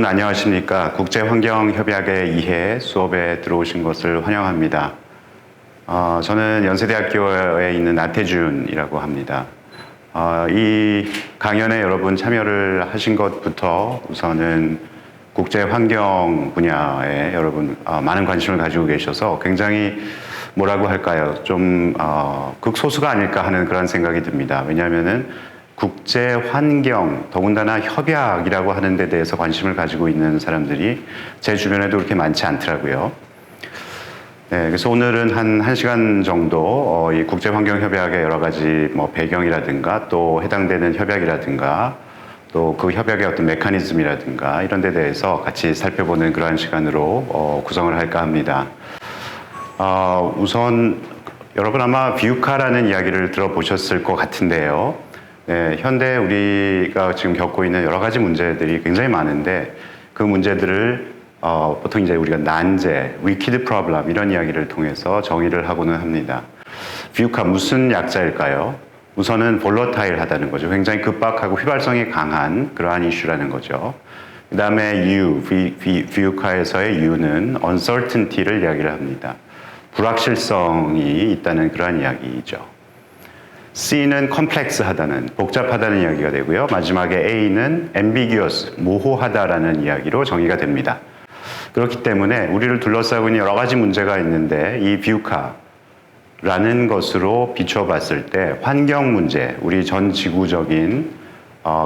여러분 안녕하십니까? 국제환경협약의 이해 수업에 들어오신 것을 환영합니다. 저는 연세대학교에 있는 나태준이라고 합니다. 이 강연에 여러분 참여를 하신 것부터 우선은 국제환경 분야에 여러분 많은 관심을 가지고 계셔서 굉장히 뭐라고 할까요? 좀 극소수가 아닐까 하는 그런 생각이 듭니다. 왜냐하면은 국제 환경, 더군다나 협약이라고 하는 데 대해서 관심을 가지고 있는 사람들이 제 주변에도 그렇게 많지 않더라고요. 네, 그래서 오늘은 한 1시간 정도 이 국제 환경 협약의 여러 가지 배경이라든가 또 해당되는 협약이라든가 또 그 협약의 어떤 메커니즘이라든가 이런 데 대해서 같이 살펴보는 그러한 시간으로 구성을 할까 합니다. 우선 여러분 아마 비유카라는 이야기를 들어보셨을 것 같은데요. 네, 현대 우리가 지금 겪고 있는 여러 가지 문제들이 굉장히 많은데 그 문제들을 보통 이제 우리가 난제, wicked problem 이런 이야기를 통해서 정의를 하고는 합니다. 비유카 무슨 약자일까요? 우선은 볼러타일하다는 거죠. 굉장히 급박하고 휘발성이 강한 그러한 이슈라는 거죠. 그 다음에 비유카에서의 U는 uncertainty를 이야기를 합니다. 불확실성이 있다는 그러한 이야기이죠. C는 complex하다는, 복잡하다는 이야기가 되고요. 마지막에 A는 ambiguous, 모호하다라는 이야기로 정의가 됩니다. 그렇기 때문에 우리를 둘러싸고 있는 여러 가지 문제가 있는데 이 비유카라는 것으로 비춰봤을 때 환경 문제, 우리 전 지구적인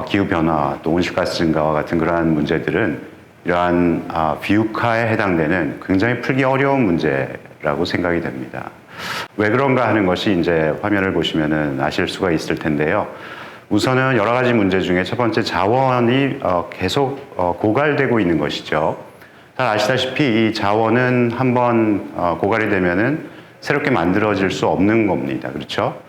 기후변화, 또 온실가스 증가와 같은 그러한 문제들은 이러한 비유카에 해당되는 굉장히 풀기 어려운 문제라고 생각이 됩니다. 왜 그런가 하는 것이 이제 화면을 보시면은 아실 수가 있을 텐데요. 우선은 여러 가지 문제 중에 첫 번째 자원이 계속 고갈되고 있는 것이죠. 잘 아시다시피 이 자원은 한번 고갈이 되면은 새롭게 만들어질 수 없는 겁니다. 그렇죠?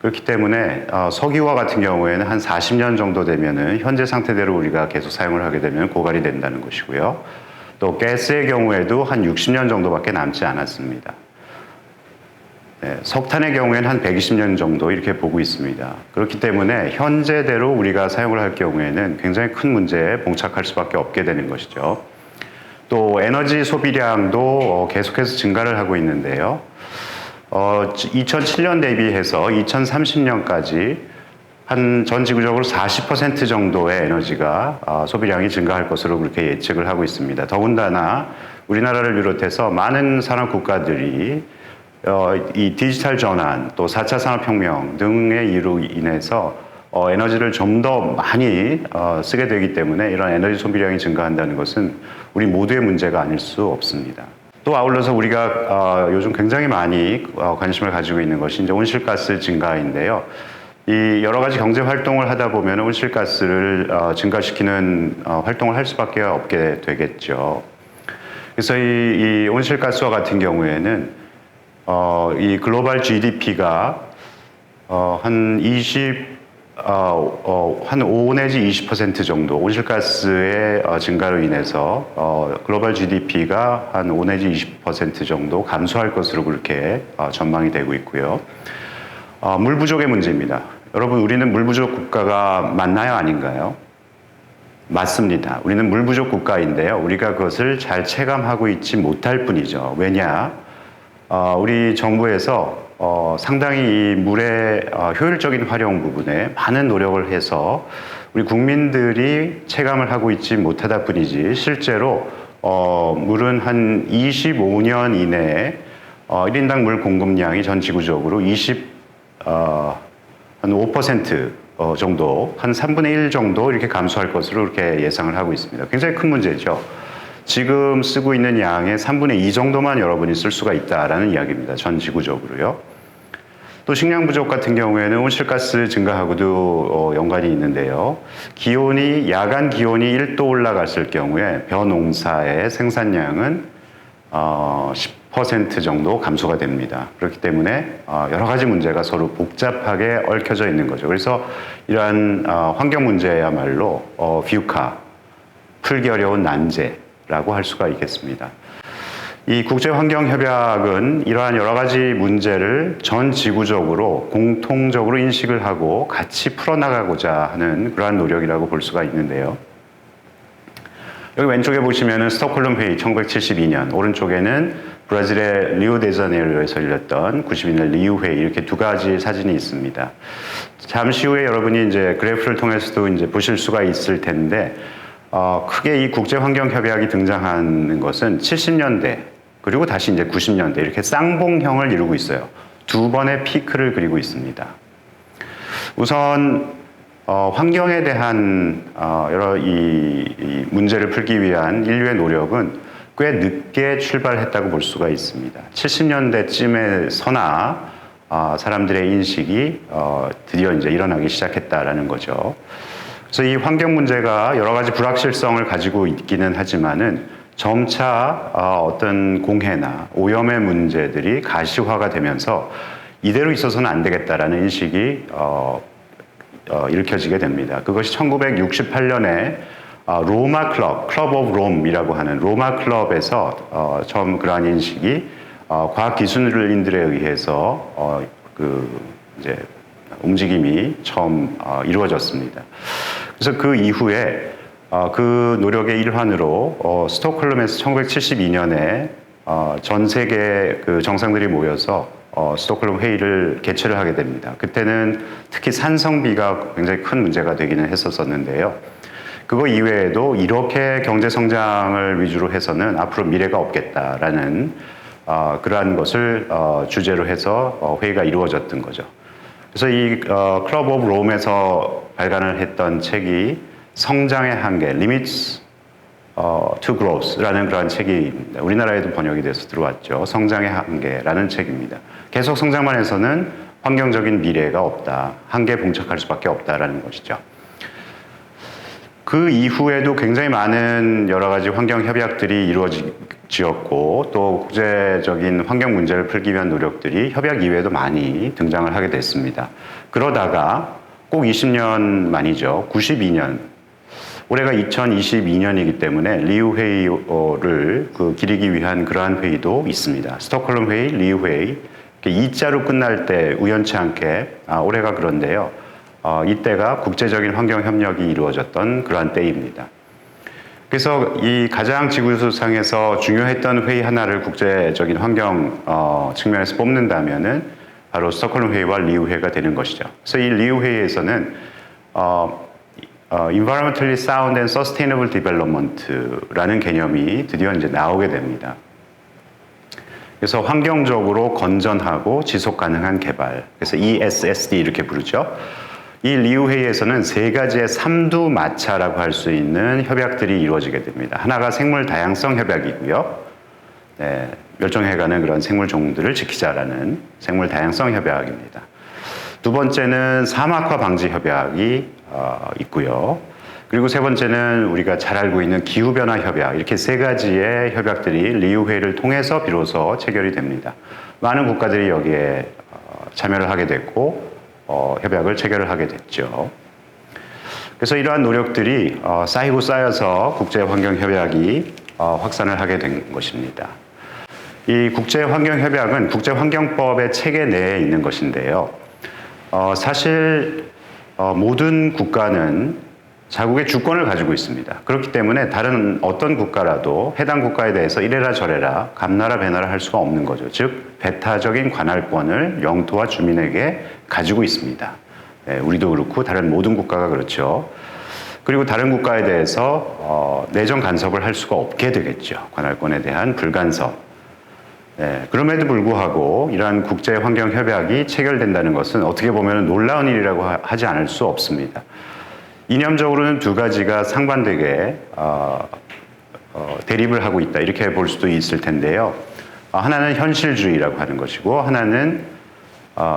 그렇기 때문에 석유와 같은 경우에는 한 40년 정도 되면은 현재 상태대로 우리가 계속 사용을 하게 되면 고갈이 된다는 것이고요. 또 가스의 경우에도 한 60년 정도밖에 남지 않았습니다. 네, 석탄의 경우에는 한 120년 정도 이렇게 보고 있습니다. 그렇기 때문에 현재대로 우리가 사용을 할 경우에는 굉장히 큰 문제에 봉착할 수밖에 없게 되는 것이죠. 또 에너지 소비량도 계속해서 증가를 하고 있는데요. 2007년 대비해서 2030년까지 한 전 지구적으로 40% 정도의 에너지가 소비량이 증가할 것으로 그렇게 예측을 하고 있습니다. 더군다나 우리나라를 비롯해서 많은 산업 국가들이 이 디지털 전환, 또 4차 산업혁명 등의 이유로 인해서 에너지를 좀 더 많이 쓰게 되기 때문에 이런 에너지 소비량이 증가한다는 것은 우리 모두의 문제가 아닐 수 없습니다. 또 아울러서 우리가 요즘 굉장히 많이 관심을 가지고 있는 것이 이제 온실가스 증가인데요. 이 여러 가지 경제 활동을 하다 보면 온실가스를 증가시키는 활동을 할 수밖에 없게 되겠죠. 그래서 이 온실가스와 같은 경우에는 이 글로벌 GDP가 한 5 내지 20% 정도 온실가스의 증가로 인해서 글로벌 GDP가 한 5 내지 20% 정도 감소할 것으로 그렇게 전망이 되고 있고요. 물 부족의 문제입니다. 여러분, 우리는 물 부족 국가가 맞나요? 아닌가요? 맞습니다. 우리는 물 부족 국가인데요. 우리가 그것을 잘 체감하고 있지 못할 뿐이죠. 왜냐? 우리 정부에서 상당히 이 물의 효율적인 활용 부분에 많은 노력을 해서 우리 국민들이 체감을 하고 있지 못하다 뿐이지 실제로 물은 한 25년 이내에 1인당 물 공급량이 전 지구적으로 한 5% 정도, 한 3분의 1 정도 이렇게 감소할 것으로 이렇게 예상을 하고 있습니다. 굉장히 큰 문제죠. 지금 쓰고 있는 양의 3분의 2 정도만 여러분이 쓸 수가 있다라는 이야기입니다. 전 지구적으로요. 또 식량 부족 같은 경우에는 온실가스 증가하고도 연관이 있는데요. 야간 기온이 1도 올라갔을 경우에 벼농사의 생산량은 10% 정도 감소가 됩니다. 그렇기 때문에 여러 가지 문제가 서로 복잡하게 얽혀져 있는 거죠. 그래서 이러한 환경 문제야말로 비유카, 풀기 어려운 난제라고 할 수가 있겠습니다. 이 국제환경협약은 이러한 여러 가지 문제를 전 지구적으로 공통적으로 인식을 하고 같이 풀어나가고자 하는 그러한 노력이라고 볼 수가 있는데요. 여기 왼쪽에 보시면은 스톡홀름 회의 1972년, 오른쪽에는 브라질의 리우데자네이루에서 열렸던 92년 리우 회의, 이렇게 두 가지 사진이 있습니다. 잠시 후에 여러분이 이제 그래프를 통해서도 이제 보실 수가 있을 텐데, 크게 이 국제환경협약이 등장하는 것은 70년대, 그리고 다시 이제 90년대, 이렇게 쌍봉형을 이루고 있어요. 두 번의 피크를 그리고 있습니다. 우선 환경에 대한 여러 이 문제를 풀기 위한 인류의 노력은 꽤 늦게 출발했다고 볼 수가 있습니다. 70년대쯤에서나 사람들의 인식이 드디어 이제 일어나기 시작했다라는 거죠. 그래서 이 환경 문제가 여러 가지 불확실성을 가지고 있기는 하지만은 점차 어떤 공해나 오염의 문제들이 가시화가 되면서 이대로 있어서는 안 되겠다라는 인식이 일으켜지게 됩니다. 그것이 1968년에 로마 클럽 오브 롬이라고 하는 로마 클럽에서 처음 그러한 인식이 과학 기술인들에 의해서 이제 움직임이 처음 이루어졌습니다. 그래서 그 이후에 그 노력의 일환으로 스톡홀름에서 1972년에 전 세계 그 정상들이 모여서 스톡홀름 회의를 개최를 하게 됩니다. 그때는 특히 산성비가 굉장히 큰 문제가 되기는 했었는데요. 그거 이외에도 이렇게 경제 성장을 위주로 해서는 앞으로 미래가 없겠다라는 그러한 것을 주제로 해서 회의가 이루어졌던 거죠. 그래서 이 클럽 오브 롬에서 발간을 했던 책이 성장의 한계, Limits to Growth라는 그런 책이 우리나라에도 번역이 돼서 들어왔죠. 성장의 한계라는 책입니다. 계속 성장만 해서는 환경적인 미래가 없다, 한계에 봉착할 수밖에 없다라는 것이죠. 그 이후에도 굉장히 많은 여러 가지 환경 협약들이 이루어지었고, 또 국제적인 환경 문제를 풀기 위한 노력들이 협약 이외에도 많이 등장을 하게 됐습니다. 그러다가 꼭 20년 만이죠. 92년. 올해가 2022년이기 때문에 리우 회의를 기리기 위한 그러한 회의도 있습니다. 스톡홀름 회의, 리우 회의. 2자로 끝날 때 우연치 않게 올해가 그런데요. 이때가 국제적인 환경 협력이 이루어졌던 그러한 때입니다. 그래서 이 가장 지구상에서 중요했던 회의 하나를 국제적인 환경 측면에서 뽑는다면은 바로 스톡홀름 회의와 리우 회의가 되는 것이죠. 그래서 이 리우 회의에서는 Environmentally Sound and Sustainable Development라는 개념이 드디어 이제 나오게 됩니다. 그래서 환경적으로 건전하고 지속 가능한 개발, 그래서 ESSD 이렇게 부르죠. 이 리우 회의에서는 세 가지의 삼두마차라고 할 수 있는 협약들이 이루어지게 됩니다. 하나가 생물 다양성 협약이고요. 네, 멸종해가는 그런 생물 종들을 지키자라는 생물 다양성 협약입니다. 두 번째는 사막화 방지 협약이 있고요. 그리고 세 번째는 우리가 잘 알고 있는 기후변화 협약, 이렇게 세 가지의 협약들이 리우 회의를 통해서 비로소 체결이 됩니다. 많은 국가들이 여기에 참여를 하게 됐고 협약을 체결을 하게 됐죠. 그래서 이러한 노력들이 쌓이고 쌓여서 국제환경협약이 확산을 하게 된 것입니다. 이 국제환경협약은 국제환경법의 체계 내에 있는 것인데요. 사실 모든 국가는 자국의 주권을 가지고 있습니다. 그렇기 때문에 다른 어떤 국가라도 해당 국가에 대해서 이래라 저래라 감나라 배나라 할 수가 없는 거죠. 즉 배타적인 관할권을 영토와 주민에게 가지고 있습니다. 네, 우리도 그렇고 다른 모든 국가가 그렇죠. 그리고 다른 국가에 대해서 내정 간섭을 할 수가 없게 되겠죠. 관할권에 대한 불간섭. 네, 그럼에도 불구하고 이러한 국제환경협약이 체결된다는 것은 어떻게 보면 놀라운 일이라고 하지 않을 수 없습니다. 이념적으로는 두 가지가 상반되게 대립을 하고 있다, 이렇게 볼 수도 있을 텐데요. 하나는 현실주의라고 하는 것이고 하나는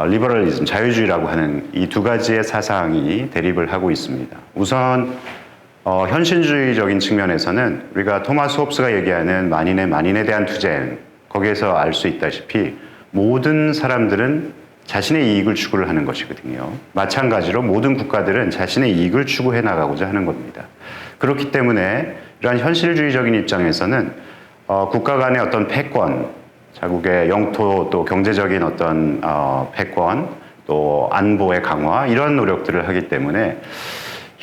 리버럴리즘, 자유주의라고 하는 이 두 가지의 사상이 대립을 하고 있습니다. 우선 현실주의적인 측면에서는 우리가 토마스 홉스가 얘기하는 만인에 대한 투쟁, 거기에서 알 수 있다시피 모든 사람들은 자신의 이익을 추구를 하는 것이거든요. 마찬가지로 모든 국가들은 자신의 이익을 추구해 나가고자 하는 겁니다. 그렇기 때문에 이러한 현실주의적인 입장에서는 국가 간의 어떤 패권, 자국의 영토 또 경제적인 어떤 패권, 또 안보의 강화, 이런 노력들을 하기 때문에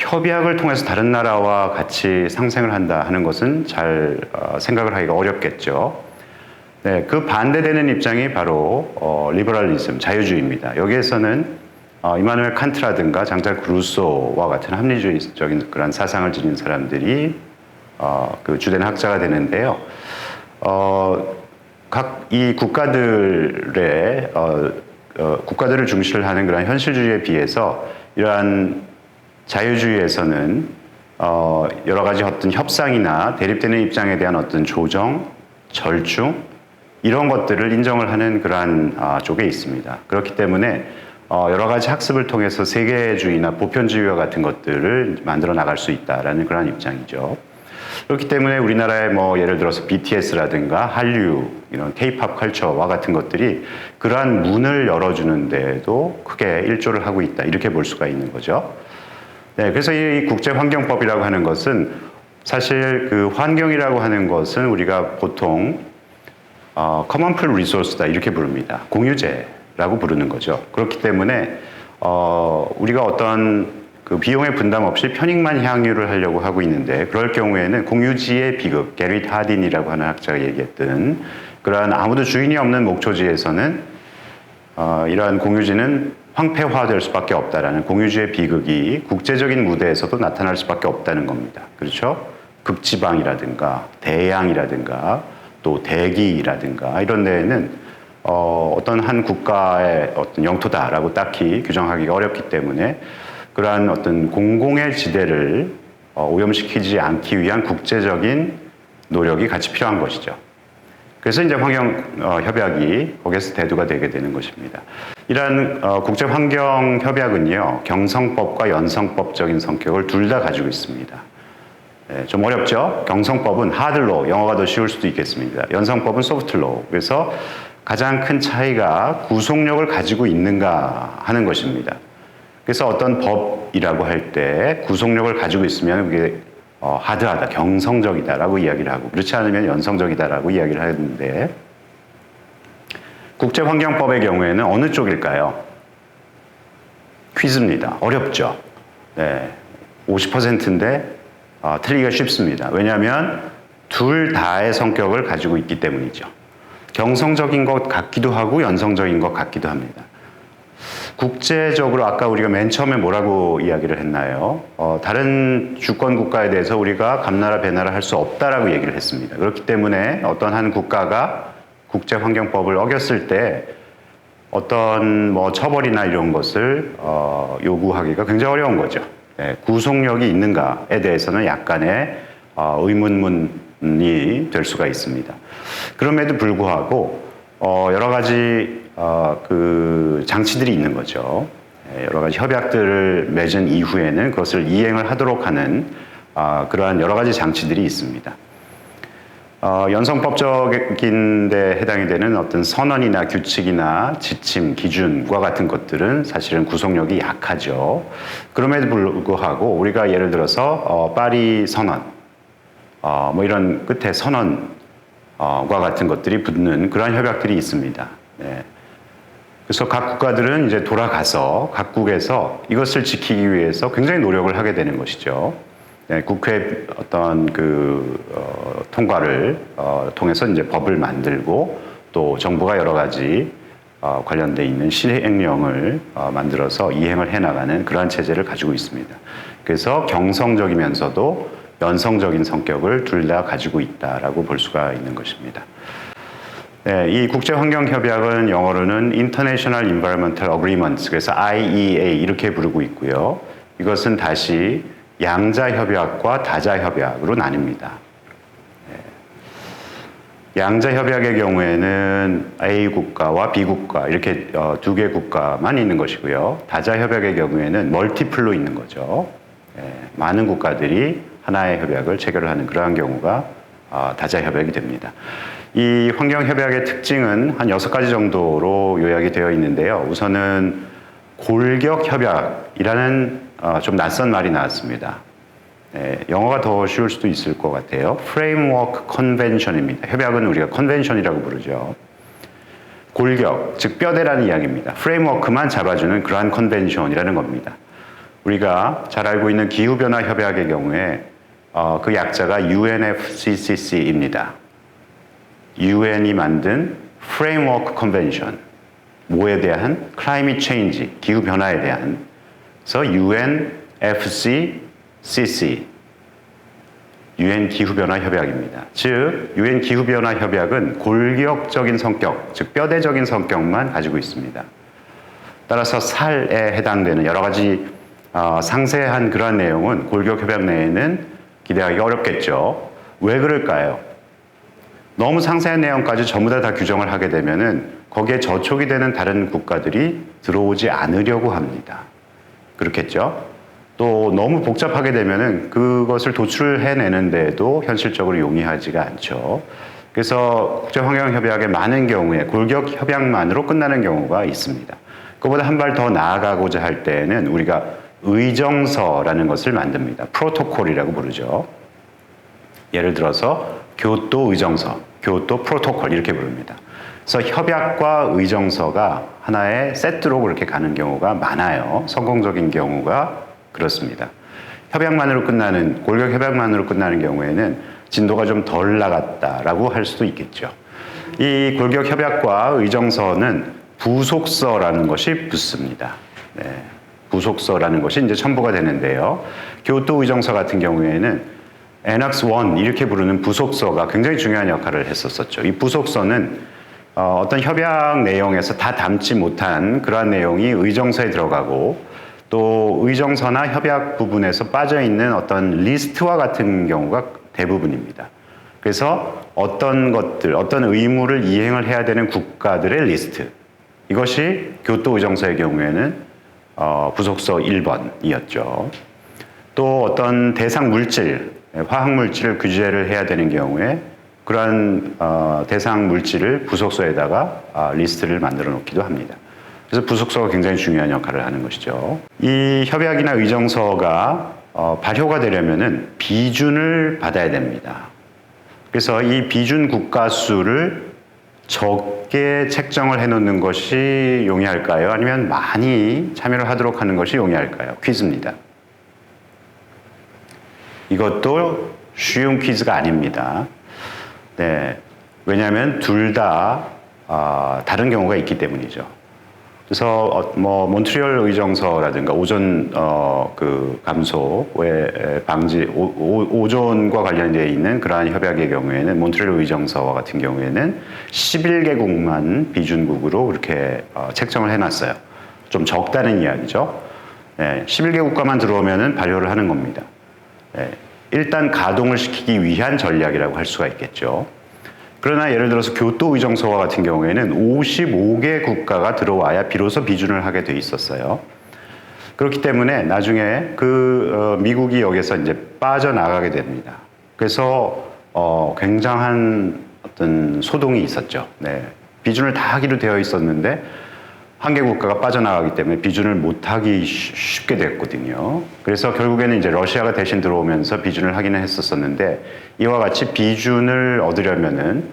협약을 통해서 다른 나라와 같이 상생을 한다 하는 것은 잘 생각을 하기가 어렵겠죠. 네, 그 반대되는 입장이 바로 리버럴리즘, 자유주의입니다. 여기에서는 이마누엘 칸트라든가 장작 루소와 같은 합리주의적인 그런 사상을 지닌 사람들이 그 주된 학자가 되는데요. 각 이 국가들의 국가들을 중시를 하는 그런 현실주의에 비해서 이러한 자유주의에서는 여러 가지 어떤 협상이나 대립되는 입장에 대한 어떤 조정, 절충 이런 것들을 인정을 하는 그러한 쪽에 있습니다. 그렇기 때문에 여러 가지 학습을 통해서 세계주의나 보편주의와 같은 것들을 만들어 나갈 수 있다라는 그런 입장이죠. 그렇기 때문에 우리나라의 뭐 예를 들어서 BTS라든가 한류 이런 K-팝 컬처와 같은 것들이 그러한 문을 열어주는 데에도 크게 일조를 하고 있다 이렇게 볼 수가 있는 거죠. 네, 그래서 이 국제환경법이라고 하는 것은 사실 그 환경이라고 하는 것은 우리가 보통 common pool resource다 이렇게 부릅니다. 공유재라고 부르는 거죠. 그렇기 때문에 우리가 어떤 그 비용의 분담 없이 편익만 향유를 하려고 하고 있는데 그럴 경우에는 공유지의 비극, 게리 하딘이라고 하는 학자가 얘기했던 그러한 아무도 주인이 없는 목초지에서는 이러한 공유지는 황폐화될 수밖에 없다라는 공유지의 비극이 국제적인 무대에서도 나타날 수밖에 없다는 겁니다. 그렇죠? 극지방이라든가 대양이라든가 또 대기라든가 이런 데에는 어떤 한 국가의 어떤 영토다라고 딱히 규정하기가 어렵기 때문에 그러한 어떤 공공의 지대를 오염시키지 않기 위한 국제적인 노력이 같이 필요한 것이죠. 그래서 이제 환경협약이 거기에서 대두가 되게 되는 것입니다. 이러한 국제환경협약은요, 경성법과 연성법적인 성격을 둘 다 가지고 있습니다. 네, 좀 어렵죠? 경성법은 하드로, 영어가 더 쉬울 수도 있겠습니다. 연성법은 소프트로. 그래서 가장 큰 차이가 구속력을 가지고 있는가 하는 것입니다. 그래서 어떤 법이라고 할 때 구속력을 가지고 있으면 그게 하드하다, 경성적이다라고 이야기를 하고 그렇지 않으면 연성적이다라고 이야기를 하는데 국제환경법의 경우에는 어느 쪽일까요? 퀴즈입니다. 어렵죠. 네, 50%인데 틀리기가 쉽습니다. 왜냐하면 둘 다의 성격을 가지고 있기 때문이죠. 경성적인 것 같기도 하고 연성적인 것 같기도 합니다. 국제적으로 아까 우리가 맨 처음에 뭐라고 이야기를 했나요? 다른 주권 국가에 대해서 우리가 감나라 배나라 할 수 없다라고 얘기를 했습니다. 그렇기 때문에 어떤 한 국가가 국제환경법을 어겼을 때 어떤 뭐 처벌이나 이런 것을 요구하기가 굉장히 어려운 거죠. 네, 구속력이 있는가에 대해서는 약간의 의문문이 될 수가 있습니다. 그럼에도 불구하고 여러 가지 그 장치들이 있는 거죠. 여러 가지 협약들을 맺은 이후에는 그것을 이행을 하도록 하는 그러한 여러 가지 장치들이 있습니다. 연성법적인 데 해당이 되는 어떤 선언이나 규칙이나 지침, 기준과 같은 것들은 사실은 구속력이 약하죠. 그럼에도 불구하고 우리가 예를 들어서 파리 선언, 뭐 이런 끝에 선언과 같은 것들이 붙는 그러한 협약들이 있습니다. 네. 그래서 각 국가들은 이제 돌아가서 각국에서 이것을 지키기 위해서 굉장히 노력을 하게 되는 것이죠. 네, 국회 어떤 통과를 통해서 이제 법을 만들고 또 정부가 여러 가지 관련돼 있는 시행령을 만들어서 이행을 해나가는 그러한 체제를 가지고 있습니다. 그래서 경성적이면서도 연성적인 성격을 둘 다 가지고 있다라고 볼 수가 있는 것입니다. 네, 이 국제환경협약은 영어로는 International Environmental Agreement, 그래서 IEA 이렇게 부르고 있고요. 이것은 다시 양자협약과 다자협약으로 나뉩니다. 네. 양자협약의 경우에는 A 국가와 B 국가 이렇게 두 개 국가만 있는 것이고요. 다자협약의 경우에는 멀티플로 있는 거죠. 네, 많은 국가들이 하나의 협약을 체결을 하는 그러한 경우가 다자협약이 됩니다. 이 환경협약의 특징은 한 6가지 정도로 요약이 되어 있는데요. 우선은 골격협약이라는 좀 낯선 말이 나왔습니다. 네, 영어가 더 쉬울 수도 있을 것 같아요. Framework Convention입니다. 협약은 우리가 컨벤션이라고 부르죠. 골격, 즉 뼈대라는 이야기입니다. 프레임워크만 잡아주는 그러한 컨벤션이라는 겁니다. 우리가 잘 알고 있는 기후변화 협약의 경우에 그 약자가 UNFCCC입니다. UN이 만든 Framework Convention, 뭐에 대한? Climate Change, 기후변화에 대한. 그래서 UNFCCC, UN 기후변화 협약입니다. 즉, UN 기후변화 협약은 골격적인 성격, 즉 뼈대적인 성격만 가지고 있습니다. 따라서 살에 해당되는 여러 가지 상세한 그러한 내용은 골격 협약 내에는 기대하기 어렵겠죠. 왜 그럴까요? 너무 상세한 내용까지 전부 다 규정을 하게 되면은 거기에 저촉이 되는 다른 국가들이 들어오지 않으려고 합니다. 그렇겠죠? 또 너무 복잡하게 되면은 그것을 도출해내는데도 현실적으로 용이하지가 않죠. 그래서 국제환경협약의 많은 경우에 골격 협약만으로 끝나는 경우가 있습니다. 그보다 한 발 더 나아가고자 할 때에는 우리가 의정서라는 것을 만듭니다. 프로토콜이라고 부르죠. 예를 들어서 교토 의정서, 교토 프로토콜 이렇게 부릅니다. 그래서 협약과 의정서가 하나의 세트로 그렇게 가는 경우가 많아요. 성공적인 경우가 그렇습니다. 협약만으로 끝나는, 골격 협약만으로 끝나는 경우에는 진도가 좀 덜 나갔다라고 할 수도 있겠죠. 이 골격 협약과 의정서는 부속서라는 것이 붙습니다. 네. 부속서라는 것이 이제 첨부가 되는데요. 교토 의정서 같은 경우에는 Annex 1 이렇게 부르는 부속서가 굉장히 중요한 역할을 했었었죠. 이 부속서는 어떤 협약 내용에서 다 담지 못한 그러한 내용이 의정서에 들어가고 또 의정서나 협약 부분에서 빠져있는 어떤 리스트와 같은 경우가 대부분입니다. 그래서 어떤 것들, 어떤 의무를 이행을 해야 되는 국가들의 리스트, 이것이 교토 의정서의 경우에는 부속서 1번이었죠. 또 어떤 대상 물질, 화학 물질을 규제를 해야 되는 경우에 그러한 대상 물질을 부속서에다가 리스트를 만들어 놓기도 합니다. 그래서 부속서가 굉장히 중요한 역할을 하는 것이죠. 이 협약이나 의정서가 발효가 되려면은 비준을 받아야 됩니다. 그래서 이 비준 국가 수를 적게 책정을 해놓는 것이 용이할까요? 아니면 많이 참여를 하도록 하는 것이 용이할까요? 퀴즈입니다. 이것도 쉬운 퀴즈가 아닙니다. 네, 왜냐하면 둘 다 다른 경우가 있기 때문이죠. 그래서 몬트리올 의정서라든가 오존 그 감소의 방지 오존과 관련되어 있는 그러한 협약의 경우에는 몬트리올 의정서와 같은 경우에는 11개국만 비준국으로 이렇게 책정을 해놨어요. 좀 적다는 이야기죠. 네, 11개 국가만 들어오면은 발효를 하는 겁니다. 네, 일단 가동을 시키기 위한 전략이라고 할 수가 있겠죠. 그러나 예를 들어서 교토 의정서와 같은 경우에는 55개 국가가 들어와야 비로소 비준을 하게 돼 있었어요. 그렇기 때문에 나중에 미국이 여기서 이제 빠져나가게 됩니다. 그래서 굉장한 어떤 소동이 있었죠. 네. 비준을 다 하기로 되어 있었는데 한 개 국가가 빠져나가기 때문에 비준을 못하기 쉽게 됐거든요. 그래서 결국에는 이제 러시아가 대신 들어오면서 비준을 하기는 했었었는데 이와 같이 비준을 얻으려면은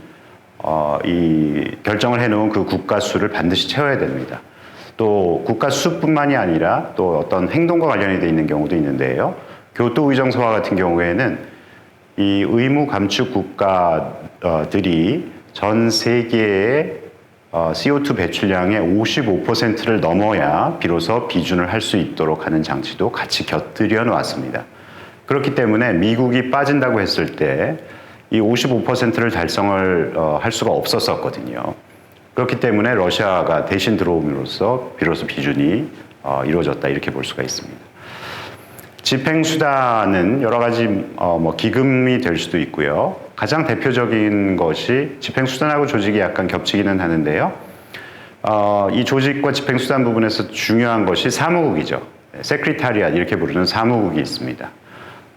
이 결정을 해놓은 그 국가 수를 반드시 채워야 됩니다. 또 국가 수뿐만이 아니라 또 어떤 행동과 관련이 돼 있는 경우도 있는데요. 교토 의정서와 같은 경우에는 이 의무 감축 국가들이 전 세계의 CO2 배출량의 55%를 넘어야 비로소 비준을 할 수 있도록 하는 장치도 같이 곁들여 놓았습니다. 그렇기 때문에 미국이 빠진다고 했을 때 이 55%를 달성을 할 수가 없었거든요. 그렇기 때문에 러시아가 대신 들어옴으로써 비로소 비준이 이루어졌다 이렇게 볼 수가 있습니다. 집행수단은 여러 가지 기금이 될 수도 있고요. 가장 대표적인 것이 집행수단하고 조직이 약간 겹치기는 하는데요. 이 조직과 집행수단 부분에서 중요한 것이 사무국이죠. 세크리타리앗 이렇게 부르는 사무국이 있습니다.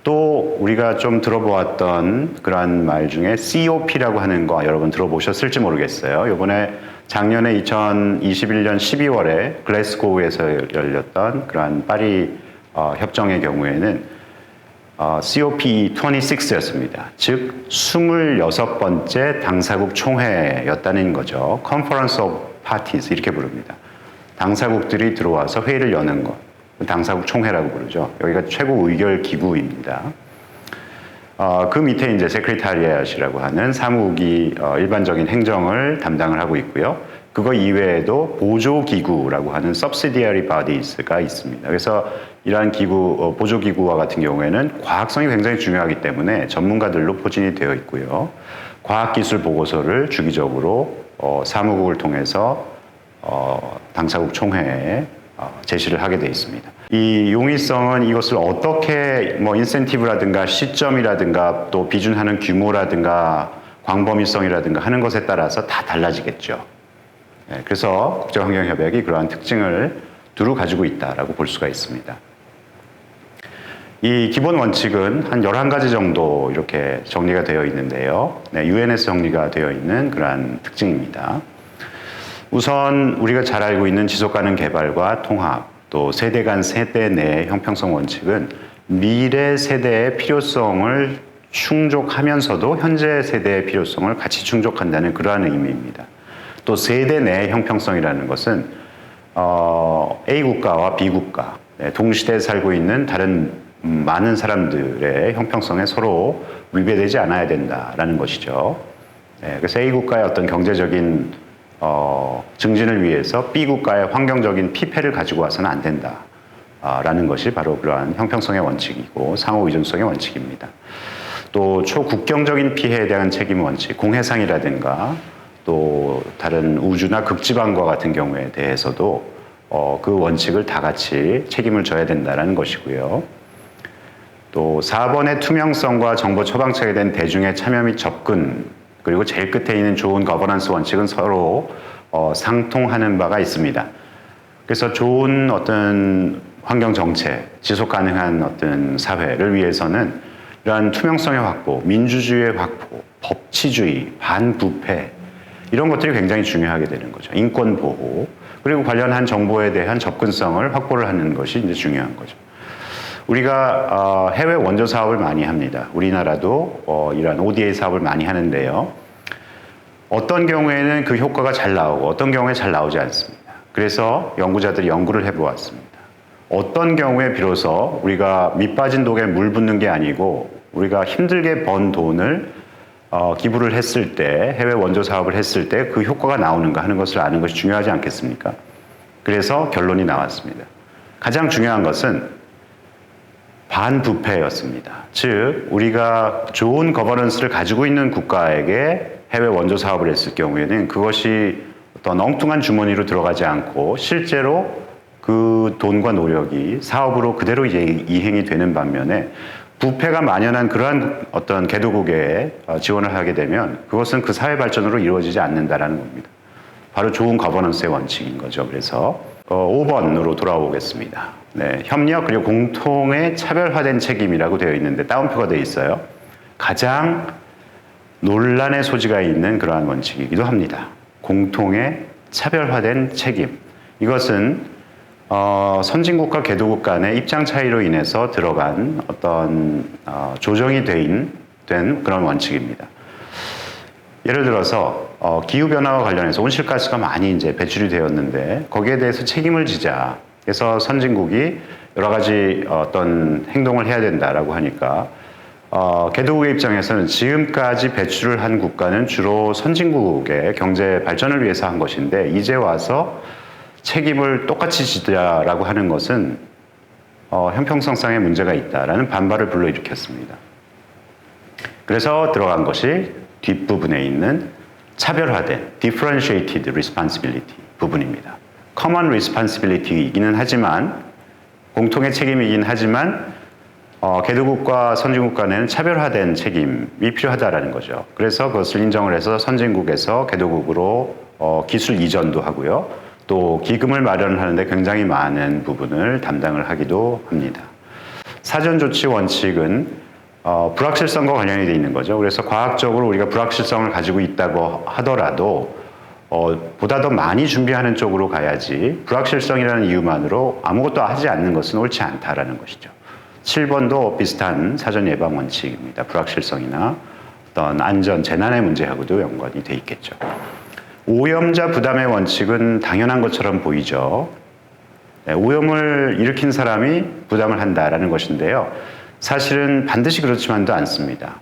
또 우리가 좀 들어보았던 그러한 말 중에 COP라고 하는 거 여러분 들어보셨을지 모르겠어요. 이번에 작년에 2021년 12월에 글래스고우에서 열렸던 그러한 파리 협정의 경우에는 COP26였습니다. 즉 26번째 당사국 총회였다는 거죠. Conference of Parties 이렇게 부릅니다. 당사국들이 들어와서 회의를 여는 것. 당사국 총회라고 부르죠. 여기가 최고 의결 기구입니다. 그 밑에 이제 세크리타리앗이라고 하는 사무국이 일반적인 행정을 담당을 하고 있고요. 그거 이외에도 보조기구라고 하는 subsidiary bodies가 있습니다. 그래서 이러한 기구, 보조기구와 같은 경우에는 과학성이 굉장히 중요하기 때문에 전문가들로 포진이 되어 있고요. 과학기술 보고서를 주기적으로 사무국을 통해서 당사국 총회에 제시를 하게 되어 있습니다. 이 용이성은 이것을 어떻게 인센티브라든가 시점이라든가 또 비준하는 규모라든가 광범위성이라든가 하는 것에 따라서 다 달라지겠죠. 그래서 국제환경협약이 그러한 특징을 두루 가지고 있다라고 볼 수가 있습니다. 이 기본 원칙은 한 11가지 정도 이렇게 정리가 되어 있는데요. 유엔에서 정리가 되어 있는 그러한 특징입니다. 우선 우리가 잘 알고 있는 지속가능 개발과 통합, 또 세대 간 세대 내 형평성 원칙은 미래 세대의 필요성을 충족하면서도 현재 세대의 필요성을 같이 충족한다는 그러한 의미입니다. 또 세대 내 형평성이라는 것은 A 국가와 B 국가, 동시대에 살고 있는 다른 많은 사람들의 형평성에 서로 위배되지 않아야 된다라는 것이죠. 그래서 A 국가의 어떤 경제적인 증진을 위해서 B 국가의 환경적인 피폐를 가지고 와서는 안 된다라는 것이 바로 그러한 형평성의 원칙이고 상호 의존성의 원칙입니다. 또 초국경적인 피해에 대한 책임 원칙, 공해상이라든가 또 다른 우주나 극지방과 같은 경우에 대해서도 그 원칙을 다 같이 책임을 져야 된다는 것이고요. 또 4번의 투명성과 정보 처방책에 대한 대중의 참여 및 접근, 그리고 제일 끝에 있는 좋은 거버넌스 원칙은 서로 상통하는 바가 있습니다. 그래서 좋은 어떤 환경 정책, 지속 가능한 어떤 사회를 위해서는 이러한 투명성의 확보, 민주주의의 확보, 법치주의, 반부패 이런 것들이 굉장히 중요하게 되는 거죠. 인권 보호, 그리고 관련한 정보에 대한 접근성을 확보를 하는 것이 이제 중요한 거죠. 우리가 해외 원조 사업을 많이 합니다. 우리나라도 이러한 ODA 사업을 많이 하는데요. 어떤 경우에는 그 효과가 잘 나오고 어떤 경우에 잘 나오지 않습니다. 그래서 연구자들이 연구를 해보았습니다. 어떤 경우에 비로소 우리가 밑 빠진 독에 물 붓는 게 아니고 우리가 힘들게 번 돈을 기부를 했을 때, 해외 원조 사업을 했을 때 그 효과가 나오는가 하는 것을 아는 것이 중요하지 않겠습니까? 그래서 결론이 나왔습니다. 가장 중요한 것은 반부패였습니다. 즉, 우리가 좋은 거버넌스를 가지고 있는 국가에게 해외 원조 사업을 했을 경우에는 그것이 어떤 엉뚱한 주머니로 들어가지 않고 실제로 그 돈과 노력이 사업으로 그대로 이행이 되는 반면에 부패가 만연한 그러한 어떤 개도국에 지원을 하게 되면 그것은 그 사회 발전으로 이루어지지 않는다라는 겁니다. 바로 좋은 거버넌스의 원칙인 거죠. 그래서 5번으로 돌아오겠습니다. 네, 협력 그리고 공통의 차별화된 책임이라고 되어 있는데 따옴표가 되어 있어요. 가장 논란의 소지가 있는 그러한 원칙이기도 합니다. 공통의 차별화된 책임. 이것은 선진국과 개도국 간의 입장 차이로 인해서 들어간 어떤 조정이 된 그런 원칙입니다. 예를 들어서 기후변화와 관련해서 온실가스가 많이 이제 배출이 되었는데 거기에 대해서 책임을 지자. 그래서 선진국이 여러 가지 어떤 행동을 해야 된다라고 하니까 개도국의 입장에서는 지금까지 배출을 한 국가는 주로 선진국의 경제 발전을 위해서 한 것인데 이제 와서 책임을 똑같이 지자라고 하는 것은 형평성상의 문제가 있다라는 반발을 불러일으켰습니다. 그래서 들어간 것이 뒷부분에 있는 차별화된 differentiated responsibility 부분입니다. common responsibility이기는 하지만 공통의 책임이긴 하지만 개도국과 선진국 간에는 차별화된 책임이 필요하다라는 거죠. 그래서 그것을 인정을 해서 선진국에서 개도국으로 기술 이전도 하고요. 또 기금을 마련하는데 굉장히 많은 부분을 담당을 하기도 합니다. 사전조치 원칙은 불확실성과 관련이 되어 있는 거죠. 그래서 과학적으로 우리가 불확실성을 가지고 있다고 하더라도 보다 더 많이 준비하는 쪽으로 가야지 불확실성이라는 이유만으로 아무것도 하지 않는 것은 옳지 않다라는 것이죠. 7번도 비슷한 사전 예방 원칙입니다. 불확실성이나 어떤 안전, 재난의 문제하고도 연관이 돼 있겠죠. 오염자 부담의 원칙은 당연한 것처럼 보이죠. 오염을 일으킨 사람이 부담을 한다라는 것인데요. 사실은 반드시 그렇지만도 않습니다.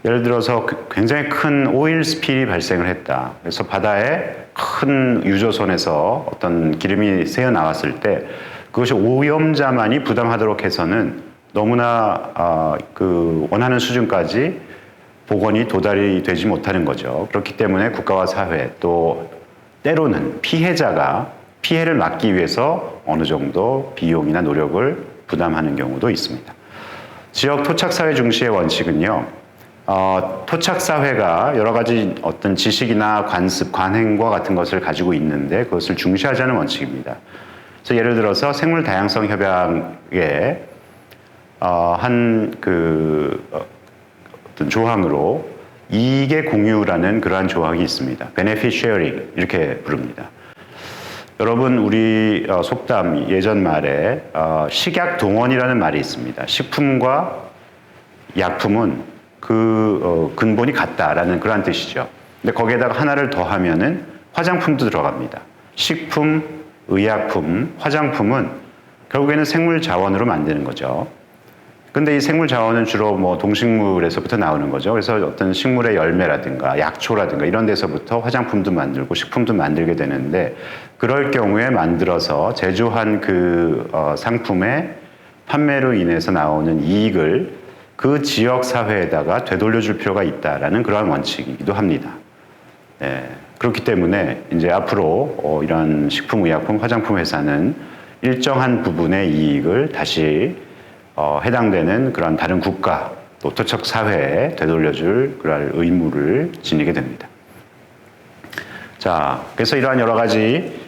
예를 들어서 굉장히 큰 오일 스필이 발생을 했다. 그래서 바다에 큰 유조선에서 어떤 기름이 새어 나왔을 때 그것이 오염자만이 부담하도록 해서는 너무나 그 원하는 수준까지 복원이 도달이 되지 못하는 거죠. 그렇기 때문에 국가와 사회 또 때로는 피해자가 피해를 막기 위해서 어느 정도 비용이나 노력을 부담하는 경우도 있습니다. 지역 토착사회 중시의 원칙은요, 토착사회가 여러 가지 어떤 지식이나 관습, 관행과 같은 것을 가지고 있는데 그것을 중시하자는 원칙입니다. 그래서 예를 들어서 생물 다양성 협약에 어떤 조항으로 이익의 공유라는 그러한 조항이 있습니다. benefit sharing 이렇게 부릅니다. 여러분 우리 속담 예전 말에 식약동원이라는 말이 있습니다. 식품과 약품은 그 근본이 같다라는 그러한 뜻이죠. 근데 거기에다가 하나를 더하면은 화장품도 들어갑니다. 식품, 의약품, 화장품은 결국에는 생물 자원으로 만드는 거죠. 근데 이 생물 자원은 주로 뭐 동식물에서부터 나오는 거죠. 그래서 어떤 식물의 열매라든가 약초라든가 이런 데서부터 화장품도 만들고 식품도 만들게 되는데 그럴 경우에 만들어서 제조한 그 상품의 판매로 인해서 나오는 이익을 그 지역 사회에다가 되돌려줄 필요가 있다라는 그러한 원칙이기도 합니다. 네, 그렇기 때문에 이제 앞으로 이런 식품, 의약품, 화장품 회사는 일정한 부분의 이익을 다시 해당되는 그런 다른 국가 또 토착 사회에 되돌려줄 그럴 의무를 지니게 됩니다. 자, 그래서 이러한 여러 가지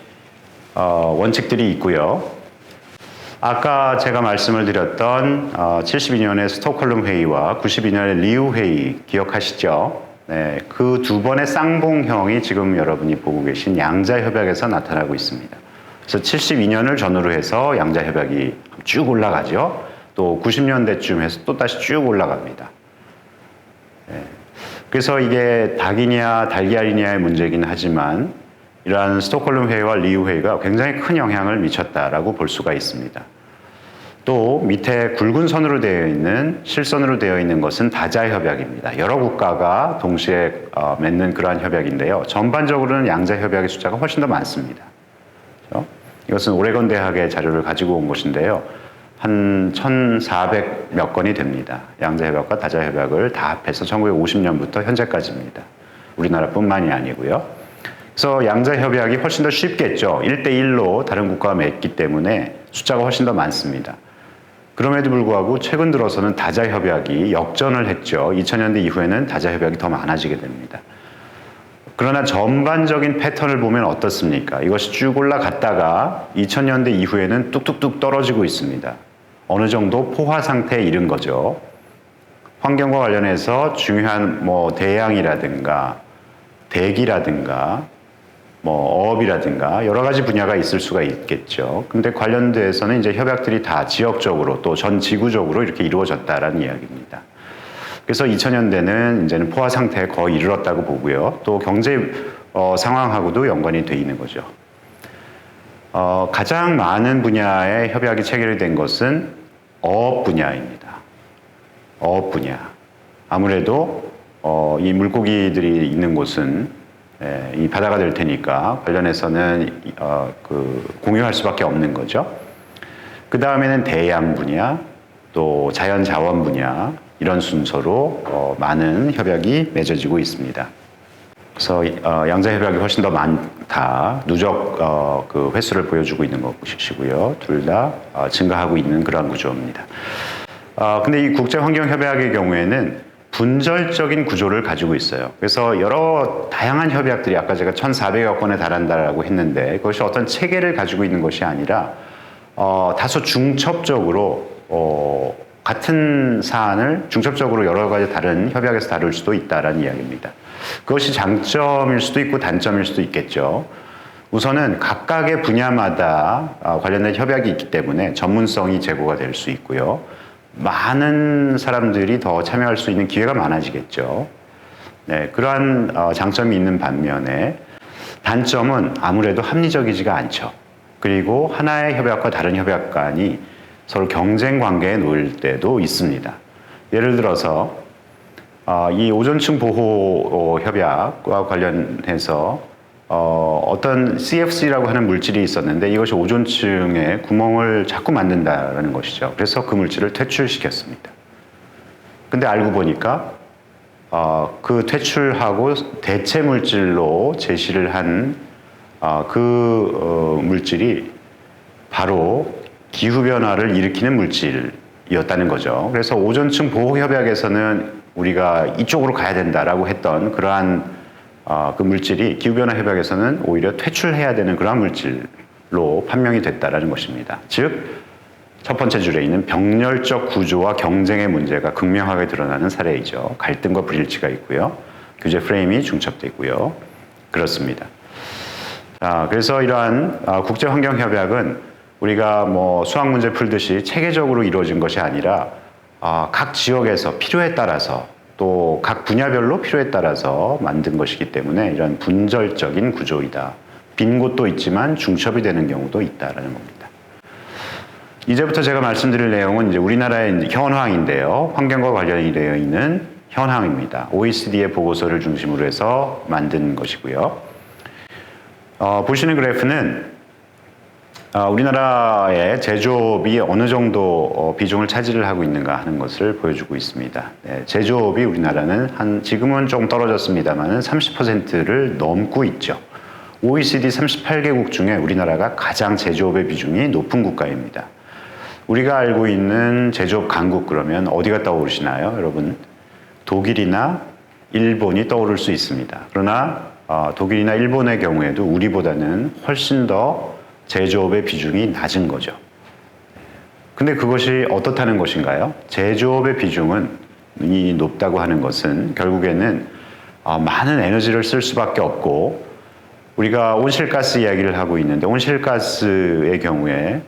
원칙들이 있고요. 아까 제가 말씀을 드렸던 72년의 스톡홀름 회의와 92년의 리우 회의 기억하시죠? 네, 그 두 번의 쌍봉형이 지금 여러분이 보고 계신 양자협약에서 나타나고 있습니다. 그래서 72년을 전후로 해서 양자협약이 쭉 올라가죠. 또 90년대쯤 해서 또 다시 쭉 올라갑니다. 네. 그래서 이게 닭이냐 달걀이냐의 문제이긴 하지만 이러한 스톡홀름 회의와 리우 회의가 굉장히 큰 영향을 미쳤다라고 볼 수가 있습니다. 또 밑에 굵은 선으로 되어 있는 실선으로 되어 있는 것은 다자협약입니다. 여러 국가가 동시에 맺는 그러한 협약인데요. 전반적으로는 양자협약의 숫자가 훨씬 더 많습니다. 그렇죠? 이것은 오레곤 대학의 자료를 가지고 온 것인데요. 한 1,400 몇 건이 됩니다. 양자협약과 다자협약을 다 합해서 1950년부터 현재까지입니다. 우리나라뿐만이 아니고요. 그래서 양자협약이 훨씬 더 쉽겠죠. 1대1로 다른 국가가 맺기 때문에 숫자가 훨씬 더 많습니다. 그럼에도 불구하고 최근 들어서는 다자협약이 역전을 했죠. 2000년대 이후에는 다자협약이 더 많아지게 됩니다. 그러나 전반적인 패턴을 보면 어떻습니까? 이것이 쭉 올라갔다가 2000년대 이후에는 뚝뚝뚝 떨어지고 있습니다. 어느 정도 포화 상태에 이른 거죠. 환경과 관련해서 중요한 대양이라든가 대기라든가 어업이라든가 여러 가지 분야가 있을 수가 있겠죠. 근데 관련돼서는 이제 협약들이 다 지역적으로 또 전 지구적으로 이렇게 이루어졌다라는 이야기입니다. 그래서 2000년대는 이제는 포화 상태에 거의 이르렀다고 보고요. 또 경제 상황하고도 연관이 돼 있는 거죠. 가장 많은 분야의 협약이 체결된 것은 어업 분야입니다. 어업 분야. 아무래도 이 물고기들이 있는 곳은 이 바다가 될 테니까 관련해서는 공유할 수밖에 없는 거죠. 그 다음에는 대양 분야, 또 자연 자원 분야 이런 순서로 많은 협약이 맺어지고 있습니다. 그래서 양자협약이 훨씬 더 많다. 누적 그 횟수를 보여주고 있는 것이고요. 둘 다 증가하고 있는 그러한 구조입니다. 근데 이 국제환경협약의 경우에는 분절적인 구조를 가지고 있어요. 그래서 여러 다양한 협약들이 아까 제가 1,400여 건에 달한다라고 했는데 그것이 어떤 체계를 가지고 있는 것이 아니라 다소 중첩적으로 같은 사안을 중첩적으로 여러 가지 다른 협약에서 다룰 수도 있다라는 이야기입니다. 그것이 장점일 수도 있고 단점일 수도 있겠죠. 우선은 각각의 분야마다 관련된 협약이 있기 때문에 전문성이 제고가 될 수 있고요. 많은 사람들이 더 참여할 수 있는 기회가 많아지겠죠. 네, 그러한 장점이 있는 반면에 단점은 아무래도 합리적이지가 않죠. 그리고 하나의 협약과 다른 협약 간이 서로 경쟁 관계에 놓일 때도 있습니다. 예를 들어서 이 오존층 보호 협약과 관련해서 어떤 CFC라고 하는 물질이 있었는데 이것이 오존층에 구멍을 자꾸 만든다는 것이죠. 그래서 그 물질을 퇴출시켰습니다. 근데 알고 보니까 그 퇴출하고 대체 물질로 제시를 한 물질이 바로 기후변화를 일으키는 물질이었다는 거죠. 그래서 오존층 보호협약에서는 우리가 이쪽으로 가야 된다라고 했던 그러한 그 물질이 기후변화 협약에서는 오히려 퇴출해야 되는 그러한 물질로 판명이 됐다라는 것입니다. 즉, 첫 번째 줄에 있는 병렬적 구조와 경쟁의 문제가 극명하게 드러나는 사례이죠. 갈등과 불일치가 있고요. 규제 프레임이 중첩되어 있고요. 그렇습니다. 그래서 이러한 국제환경협약은 우리가 뭐 수학 문제 풀듯이 체계적으로 이루어진 것이 아니라 각 지역에서 필요에 따라서 또 각 분야별로 필요에 따라서 만든 것이기 때문에 이런 분절적인 구조이다. 빈 곳도 있지만 중첩이 되는 경우도 있다라는 겁니다. 이제부터 제가 말씀드릴 내용은 이제 우리나라의 이제 현황인데요. 환경과 관련이 되어 있는 현황입니다. OECD의 보고서를 중심으로 해서 만든 것이고요. 보시는 그래프는 우리나라의 제조업이 어느 정도 비중을 차지를 하고 있는가 하는 것을 보여주고 있습니다. 네, 제조업이 우리나라는 지금은 조금 떨어졌습니다만 30%를 넘고 있죠. OECD 38개국 중에 우리나라가 가장 제조업의 비중이 높은 국가입니다. 우리가 알고 있는 제조업 강국 그러면 어디가 떠오르시나요, 여러분? 독일이나 일본이 떠오를 수 있습니다. 그러나 독일이나 일본의 경우에도 우리보다는 훨씬 더 제조업의 비중이 낮은 거죠. 근데 그것이 어떻다는 것인가요? 제조업의 비중은 높다고 하는 것은 결국에는 많은 에너지를 쓸 수밖에 없고 우리가 온실가스 이야기를 하고 있는데 온실가스의 경우에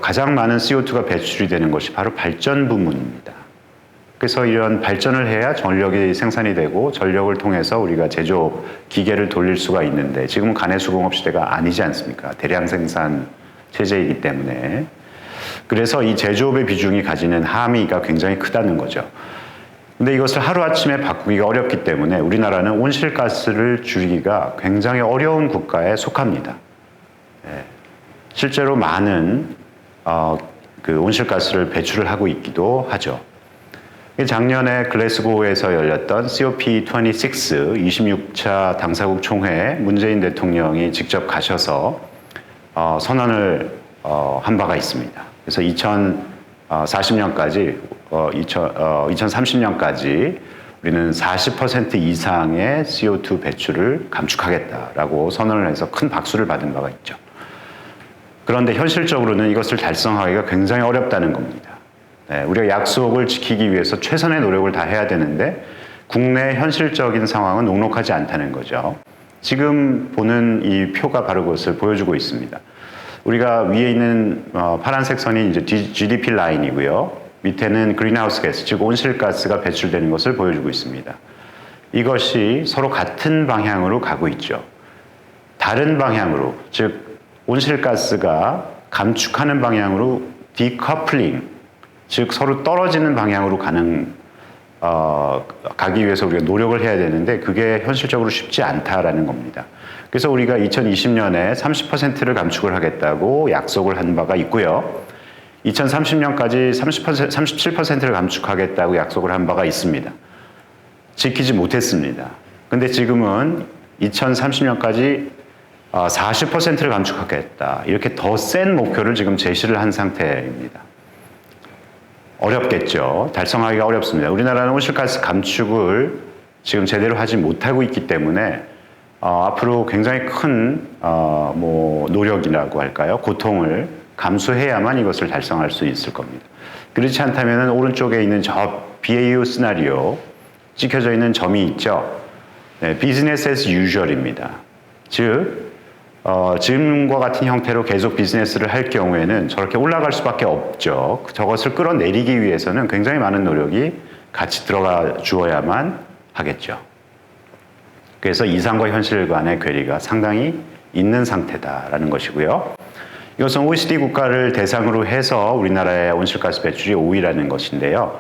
가장 많은 CO2가 배출이 되는 것이 바로 발전 부문입니다. 그래서 이런 발전을 해야 전력이 생산이 되고 전력을 통해서 우리가 제조업 기계를 돌릴 수가 있는데 지금은 간해수공업 시대가 아니지 않습니까? 대량 생산 체제이기 때문에. 그래서 이 제조업의 비중이 가지는 함의가 굉장히 크다는 거죠. 근데 이것을 하루아침에 바꾸기가 어렵기 때문에 우리나라는 온실가스를 줄이기가 굉장히 어려운 국가에 속합니다. 실제로 많은 그 온실가스를 배출을 하고 있기도 하죠. 작년에 글래스고에서 열렸던 COP26 26차 당사국 총회에 문재인 대통령이 직접 가셔서 선언을 한 바가 있습니다. 그래서 2040년까지 2030년까지 우리는 40% 이상의 CO2 배출을 감축하겠다라고 선언을 해서 큰 박수를 받은 바가 있죠. 그런데 현실적으로는 이것을 달성하기가 굉장히 어렵다는 겁니다. 네, 우리가 약속을 지키기 위해서 최선의 노력을 다 해야 되는데 국내 현실적인 상황은 녹록하지 않다는 거죠. 지금 보는 이 표가 바로 그것을 보여주고 있습니다. 우리가 위에 있는 파란색 선이 이제 GDP 라인이고요. 밑에는 그린하우스 가스, 즉 온실가스가 배출되는 것을 보여주고 있습니다. 이것이 서로 같은 방향으로 가고 있죠. 다른 방향으로, 즉 온실가스가 감축하는 방향으로 디커플링, 즉 서로 떨어지는 방향으로 가기 위해서 우리가 노력을 해야 되는데 그게 현실적으로 쉽지 않다라는 겁니다. 그래서 우리가 2020년에 30%를 감축을 하겠다고 약속을 한 바가 있고요. 2030년까지 37%를 감축하겠다고 약속을 한 바가 있습니다. 지키지 못했습니다. 근데 지금은 2030년까지 40%를 감축하겠다. 이렇게 더 센 목표를 지금 제시를 한 상태입니다. 어렵겠죠. 달성하기가 어렵습니다. 우리나라는 온실가스 감축을 지금 제대로 하지 못하고 있기 때문에 앞으로 굉장히 큰 노력이라고 할까요? 고통을 감수해야만 이것을 달성할 수 있을 겁니다. 그렇지 않다면 오른쪽에 있는 저 BAU 시나리오 찍혀져 있는 점이 있죠. 네, 비즈니스 as usual입니다. 즉 지금과 같은 형태로 계속 비즈니스를 할 경우에는 저렇게 올라갈 수밖에 없죠. 저것을 끌어내리기 위해서는 굉장히 많은 노력이 같이 들어가 주어야만 하겠죠. 그래서 이상과 현실 간의 괴리가 상당히 있는 상태다라는 것이고요. 이것은 OECD 국가를 대상으로 해서 우리나라의 온실가스 배출이 5위라는 것인데요.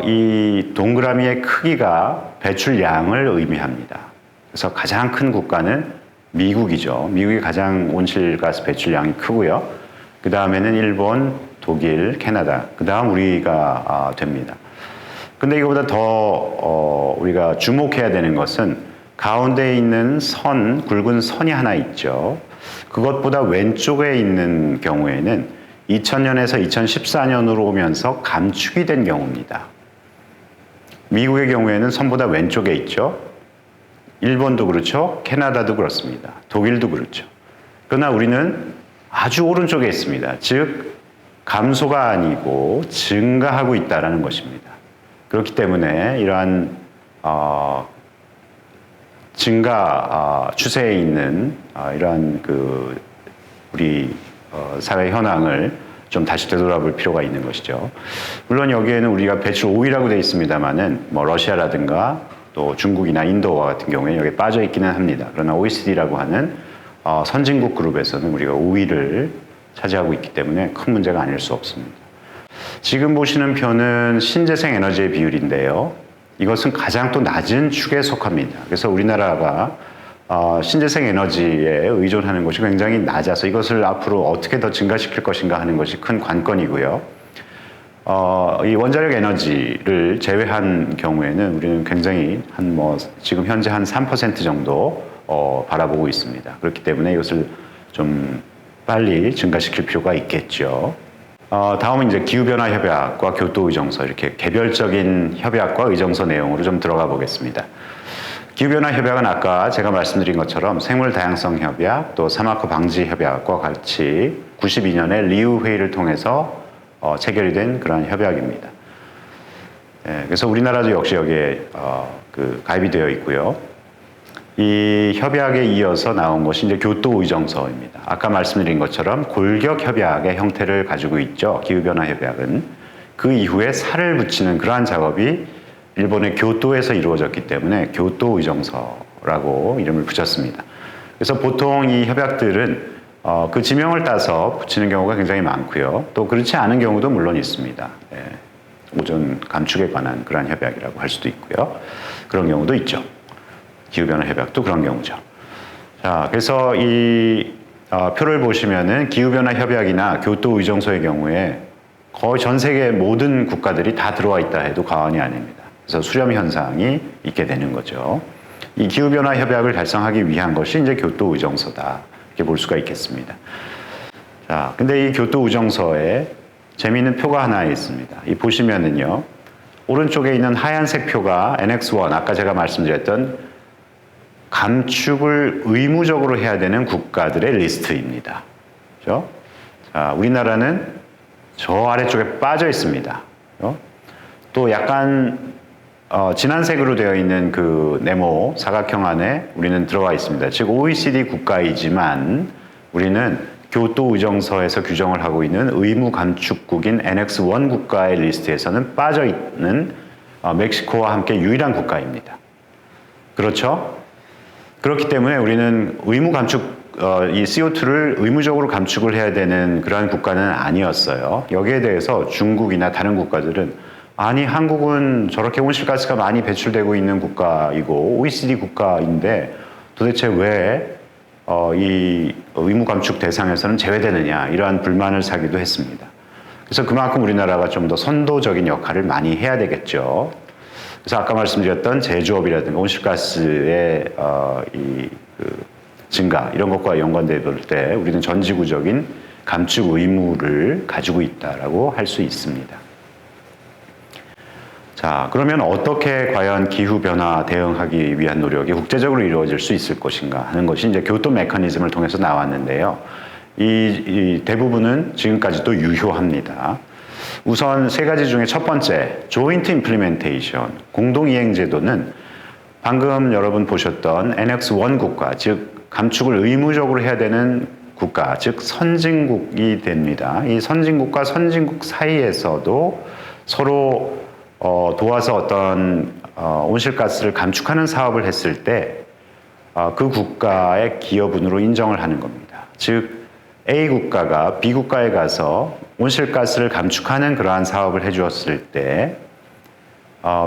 이 동그라미의 크기가 배출량을 의미합니다. 그래서 가장 큰 국가는 미국이죠. 미국이 가장 온실가스 배출량이 크고요. 그 다음에는 일본, 독일, 캐나다, 그 다음 우리가 됩니다. 근데 이거보다 더 우리가 주목해야 되는 것은 가운데 있는 선, 굵은 선이 하나 있죠. 그것보다 왼쪽에 있는 경우에는 2000년에서 2014년으로 오면서 감축이 된 경우입니다. 미국의 경우에는 선보다 왼쪽에 있죠. 일본도 그렇죠. 캐나다도 그렇습니다. 독일도 그렇죠. 그러나 우리는 아주 오른쪽에 있습니다. 즉 감소가 아니고 증가하고 있다는 것입니다. 그렇기 때문에 이러한 증가 추세에 있는 이러한 우리 사회 현황을 좀 다시 되돌아볼 필요가 있는 것이죠. 물론 여기에는 우리가 배출 5위라고 되어 있습니다만은 뭐 러시아라든가 또 중국이나 인도와 같은 경우에 여기에 빠져 있기는 합니다. 그러나 OECD라고 하는 선진국 그룹에서는 우리가 5위를 차지하고 있기 때문에 큰 문제가 아닐 수 없습니다. 지금 보시는 표는 신재생 에너지의 비율인데요. 이것은 가장 또 낮은 축에 속합니다. 그래서 우리나라가 신재생 에너지에 의존하는 것이 굉장히 낮아서 이것을 앞으로 어떻게 더 증가시킬 것인가 하는 것이 큰 관건이고요. 이 원자력 에너지를 제외한 경우에는 우리는 굉장히 지금 현재 한 3% 정도 바라보고 있습니다. 그렇기 때문에 이것을 좀 빨리 증가시킬 필요가 있겠죠. 다음은 이제 기후변화 협약과 교토 의정서 이렇게 개별적인 협약과 의정서 내용으로 좀 들어가 보겠습니다. 기후변화 협약은 아까 제가 말씀드린 것처럼 생물 다양성 협약 또 사막화 방지 협약과 같이 92년에 리우 회의를 통해서 체결이 된 그런 협약입니다. 그래서 우리나라도 역시 여기에 가입이 되어 있고요. 이 협약에 이어서 나온 것이 이제 교토 의정서입니다. 아까 말씀드린 것처럼 골격 협약의 형태를 가지고 있죠. 기후변화 협약은 그 이후에 살을 붙이는 그러한 작업이 일본의 교토에서 이루어졌기 때문에 교토 의정서라고 이름을 붙였습니다. 그래서 보통 이 협약들은 그 지명을 따서 붙이는 경우가 굉장히 많고요. 또 그렇지 않은 경우도 물론 있습니다. 오존 감축에 관한 그런 협약이라고 할 수도 있고요. 그런 경우도 있죠. 기후변화 협약도 그런 경우죠. 자, 그래서 이 표를 보시면은 기후변화 협약이나 교토 의정서의 경우에 거의 전 세계 모든 국가들이 다 들어와 있다 해도 과언이 아닙니다. 그래서 수렴 현상이 있게 되는 거죠. 이 기후변화 협약을 달성하기 위한 것이 이제 교토 의정서다 이렇게 볼 수가 있겠습니다. 자, 근데 이 교토 의정서에 재미있는 표가 하나 있습니다. 이 보시면은요, 오른쪽에 있는 하얀색 표가 NX1 아까 제가 말씀드렸던 감축을 의무적으로 해야 되는 국가들의 리스트입니다. 그렇죠? 자, 우리나라는 저 아래쪽에 빠져 있습니다. 그렇죠? 또 약간 진한 색으로 되어 있는 그 네모 사각형 안에 우리는 들어가 있습니다. 즉 OECD 국가이지만 우리는 교토 의정서에서 규정을 하고 있는 의무 감축국인 NX1 국가의 리스트에서는 빠져 있는 멕시코와 함께 유일한 국가입니다. 그렇죠? 그렇기 때문에 우리는 의무 감축, 이 CO2를 의무적으로 감축을 해야 되는 그러한 국가는 아니었어요. 여기에 대해서 중국이나 다른 국가들은 아니, 한국은 저렇게 온실가스가 많이 배출되고 있는 국가이고 OECD 국가인데 도대체 왜 이 의무 감축 대상에서는 제외되느냐 이러한 불만을 사기도 했습니다. 그래서 그만큼 우리나라가 좀 더 선도적인 역할을 많이 해야 되겠죠. 그래서 아까 말씀드렸던 제조업이라든가 온실가스의 증가 이런 것과 연관되어 볼 때 우리는 전지구적인 감축 의무를 가지고 있다라고 할 수 있습니다. 자, 그러면 어떻게 과연 기후변화 대응하기 위한 노력이 국제적으로 이루어질 수 있을 것인가 하는 것이 이제 교토 메커니즘을 통해서 나왔는데요. 이 대부분은 지금까지도 유효합니다. 우선 세 가지 중에 첫 번째, 조인트 임플리멘테이션, 공동이행 제도는 방금 여러분 보셨던 NX1 국가, 즉 감축을 의무적으로 해야 되는 국가, 즉 선진국이 됩니다. 이 선진국과 선진국 사이에서도 서로 도와서 어떤 온실가스를 감축하는 사업을 했을 때 그 국가의 기여분으로 인정을 하는 겁니다. 즉 A 국가가 B 국가에 가서 온실가스를 감축하는 그러한 사업을 해주었을 때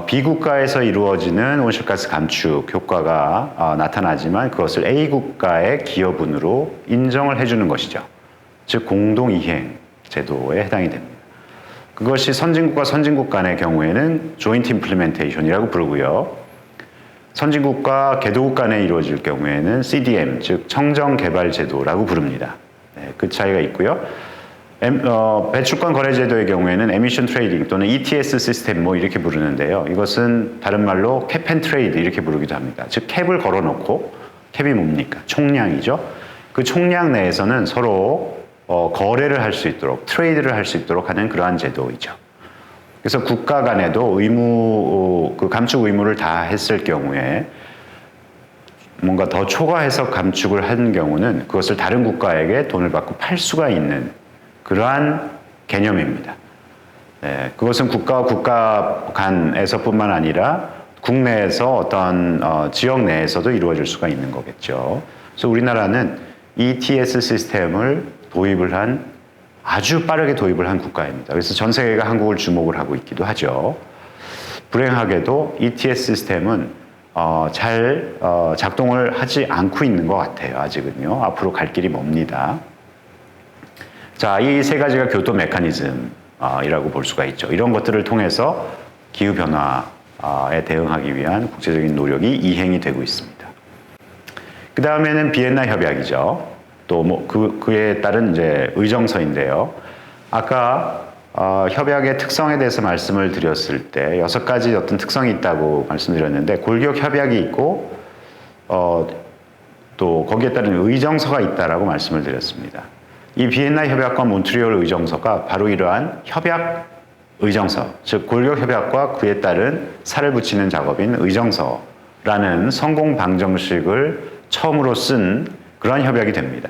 B 국가에서 이루어지는 온실가스 감축 효과가 나타나지만 그것을 A 국가의 기여분으로 인정을 해주는 것이죠. 즉 공동이행 제도에 해당이 됩니다. 그것이 선진국과 선진국 간의 경우에는 조인트 임플리멘테이션이라고 부르고요. 선진국과 개도국 간에 이루어질 경우에는 CDM, 즉 청정개발제도라고 부릅니다. 네, 그 차이가 있고요. 배출권 거래제도의 경우에는 에미션 트레이딩 또는 ETS 시스템 뭐 이렇게 부르는데요. 이것은 다른 말로 캡 앤 트레이드 이렇게 부르기도 합니다. 즉 캡을 걸어놓고, 캡이 뭡니까? 총량이죠. 그 총량 내에서는 서로 거래를 할 수 있도록, 트레이드를 할 수 있도록 하는 그러한 제도이죠. 그래서 국가 간에도 그 감축 의무를 다 했을 경우에 뭔가 더 초과해서 감축을 한 경우는 그것을 다른 국가에게 돈을 받고 팔 수가 있는 그러한 개념입니다. 네, 그것은 국가와 국가 간에서뿐만 아니라 국내에서 어떤 지역 내에서도 이루어질 수가 있는 거겠죠. 그래서 우리나라는 ETS 시스템을 도입을 한 아주 빠르게 도입을 한 국가입니다. 그래서 전 세계가 한국을 주목을 하고 있기도 하죠. 불행하게도 ETS 시스템은 잘 작동을 하지 않고 있는 것 같아요. 아직은요. 앞으로 갈 길이 멉니다. 자, 이 세 가지가 교토 메커니즘이라고 볼 수가 있죠. 이런 것들을 통해서 기후변화에 대응하기 위한 국제적인 노력이 이행이 되고 있습니다. 그 다음에는 비엔나 협약이죠. 또 그에 따른 이제 의정서인데요. 아까 협약의 특성에 대해서 말씀을 드렸을 때 6가지 어떤 특성이 있다고 말씀드렸는데 골격 협약이 있고 또 거기에 따른 의정서가 있다라고 말씀을 드렸습니다. 이 비엔나 협약과 몬트리올 의정서가 바로 이러한 협약 의정서, 즉 골격 협약과 그에 따른 살을 붙이는 작업인 의정서라는 성공 방정식을 처음으로 쓴 그러한 협약이 됩니다.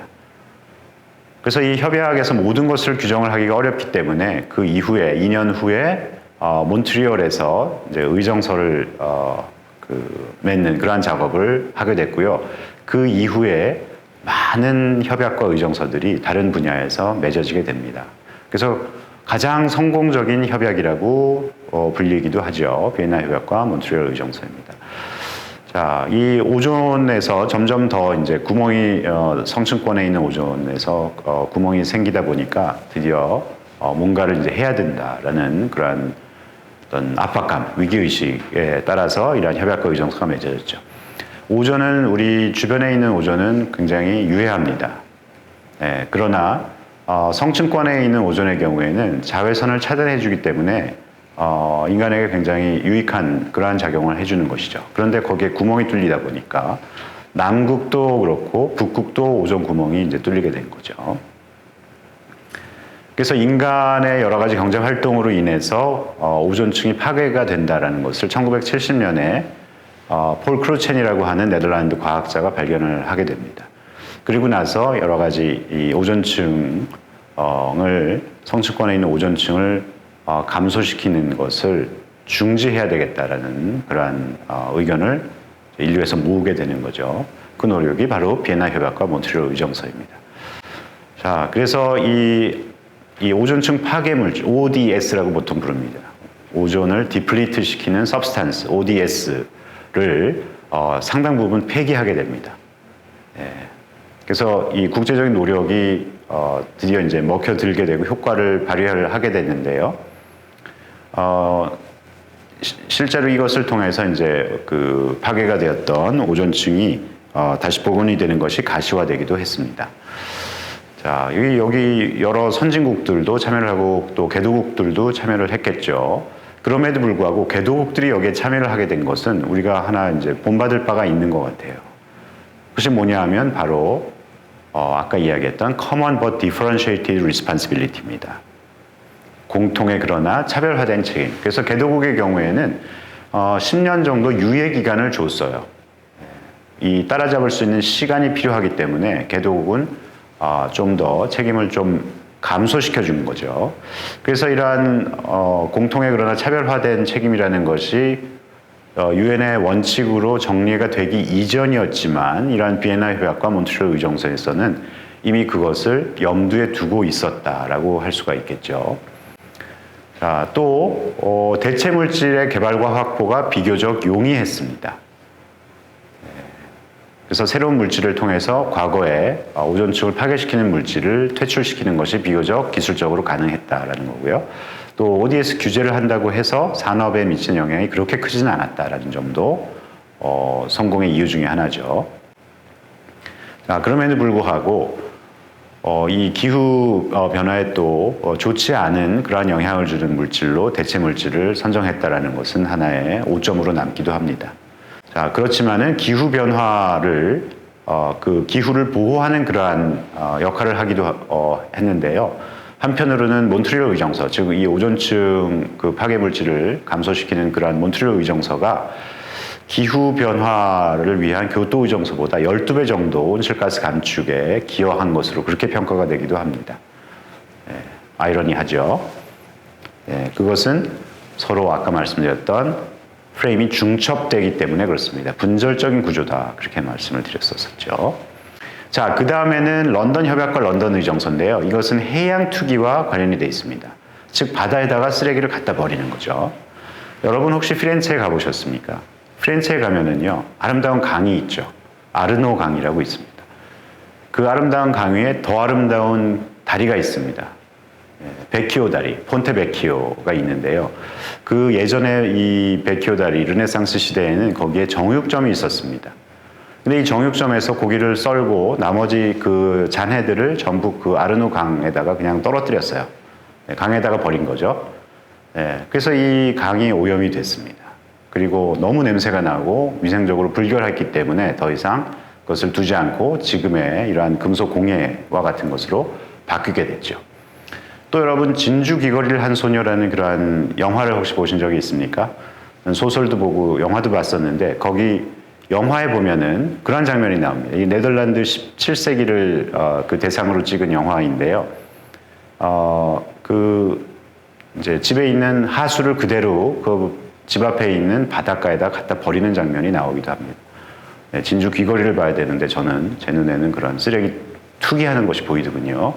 그래서 이 협약에서 모든 것을 규정을 하기가 어렵기 때문에 그 이후에 2년 후에 몬트리올에서 이제 의정서를 맺는 그러한 작업을 하게 됐고요. 그 이후에 많은 협약과 의정서들이 다른 분야에서 맺어지게 됩니다. 그래서 가장 성공적인 협약이라고 불리기도 하죠. 비엔나 협약과 몬트리올 의정서입니다. 자, 이 오존에서 점점 더 이제 구멍이 성층권에 있는 오존에서 구멍이 생기다 보니까 드디어 뭔가를 이제 해야 된다라는 그러한 어떤 압박감, 위기의식에 따라서 이러한 협약과 의정서가 맺어졌죠. 오존은 우리 주변에 있는 오존은 굉장히 유해합니다. 네, 그러나 성층권에 있는 오존의 경우에는 자외선을 차단해주기 때문에 인간에게 굉장히 유익한 그러한 작용을 해주는 것이죠. 그런데 거기에 구멍이 뚫리다 보니까 남극도 그렇고 북극도 오존 구멍이 이제 뚫리게 된 거죠. 그래서 인간의 여러 가지 경제 활동으로 인해서 오존층이 파괴가 된다라는 것을 1970년에 폴 크루첸이라고 하는 네덜란드 과학자가 발견을 하게 됩니다. 그리고 나서 여러 가지 이 오존층을 성층권에 있는 오존층을 감소시키는 것을 중지해야 되겠다라는 그러한 의견을 인류에서 모으게 되는 거죠. 그 노력이 바로 비엔나 협약과 몬트리올 의정서입니다. 자, 그래서 이 오존층 파괴물질 ODS라고 보통 부릅니다. 오존을 디플리트 시키는 substance ODS를 상당 부분 폐기하게 됩니다. 예. 그래서 이 국제적인 노력이 드디어 이제 먹혀들게 되고 효과를 발휘를 하게 됐는데요. 실제로 이것을 통해서 이제 그 파괴가 되었던 오존층이 다시 복원이 되는 것이 가시화되기도 했습니다. 자, 여기 여러 선진국들도 참여를 하고 또 개도국들도 참여를 했겠죠. 그럼에도 불구하고 개도국들이 여기에 참여를 하게 된 것은 우리가 하나 이제 본받을 바가 있는 것 같아요. 그것이 뭐냐 하면 바로 아까 이야기했던 Common but Differentiated Responsibility입니다. 공통의 그러나 차별화된 책임. 그래서 개도국의 경우에는 10년 정도 유예 기간을 줬어요. 이 따라잡을 수 있는 시간이 필요하기 때문에 개도국은 좀 더 책임을 좀 감소시켜 주는 거죠. 그래서 이러한 공통의 그러나 차별화된 책임이라는 것이 유엔의 원칙으로 정리가 되기 이전이었지만 이러한 비엔나 협약과 몬트리올 의정서에서는 이미 그것을 염두에 두고 있었다라고 할 수가 있겠죠. 자, 또 대체 물질의 개발과 확보가 비교적 용이했습니다. 그래서 새로운 물질을 통해서 과거에 오존층을 파괴시키는 물질을 퇴출시키는 것이 비교적 기술적으로 가능했다라는 거고요. 또 ODS 규제를 한다고 해서 산업에 미치는 영향이 그렇게 크지는 않았다라는 점도 성공의 이유 중에 하나죠. 자, 그럼에도 불구하고 이 기후 변화에 또 좋지 않은 그러한 영향을 주는 물질로 대체 물질을 선정했다라는 것은 하나의 오점으로 남기도 합니다. 자, 그렇지만은 기후 변화를 그 기후를 보호하는 그러한 역할을 하기도 했는데요. 한편으로는 몬트리올 의정서, 즉 이 오존층 그 파괴 물질을 감소시키는 그러한 몬트리올 의정서가 기후 변화를 위한 교토 의정서보다 12배 정도 온실가스 감축에 기여한 것으로 그렇게 평가가 되기도 합니다. 아이러니하죠. 그것은 서로 아까 말씀드렸던 프레임이 중첩되기 때문에 그렇습니다. 분절적인 구조다. 그렇게 말씀을 드렸었죠. 자, 그 다음에는 런던 협약과 런던 의정서인데요. 이것은 해양 투기와 관련이 되어 있습니다. 즉 바다에다가 쓰레기를 갖다 버리는 거죠. 여러분 혹시 피렌체에 가보셨습니까? 피렌체에 가면은요, 아름다운 강이 있죠. 아르노 강이라고 있습니다. 그 아름다운 강 위에 더 아름다운 다리가 있습니다. 베키오 다리, 폰테 베키오가 있는데요. 그 예전에 이 베키오 다리, 르네상스 시대에는 거기에 정육점이 있었습니다. 근데 이 정육점에서 고기를 썰고 나머지 그 잔해들을 전부 그 아르노 강에다가 그냥 떨어뜨렸어요. 강에다가 버린 거죠. 그래서 이 강이 오염이 됐습니다. 그리고 너무 냄새가 나고 위생적으로 불결했기 때문에 더 이상 그것을 두지 않고 지금의 이러한 금속 공예와 같은 것으로 바뀌게 됐죠. 또 여러분 진주 귀걸이를 한 소녀라는 그러한 영화를 혹시 보신 적이 있습니까? 소설도 보고 영화도 봤었는데 거기 영화에 보면은 그런 장면이 나옵니다. 이 네덜란드 17세기를 그 대상으로 찍은 영화인데요. 그 이제 집에 있는 하수를 그대로 그 집 앞에 있는 바닷가에다 갖다 버리는 장면이 나오기도 합니다. 진주 귀걸이를 봐야 되는데 저는 제 눈에는 그런 쓰레기 투기하는 것이 보이더군요.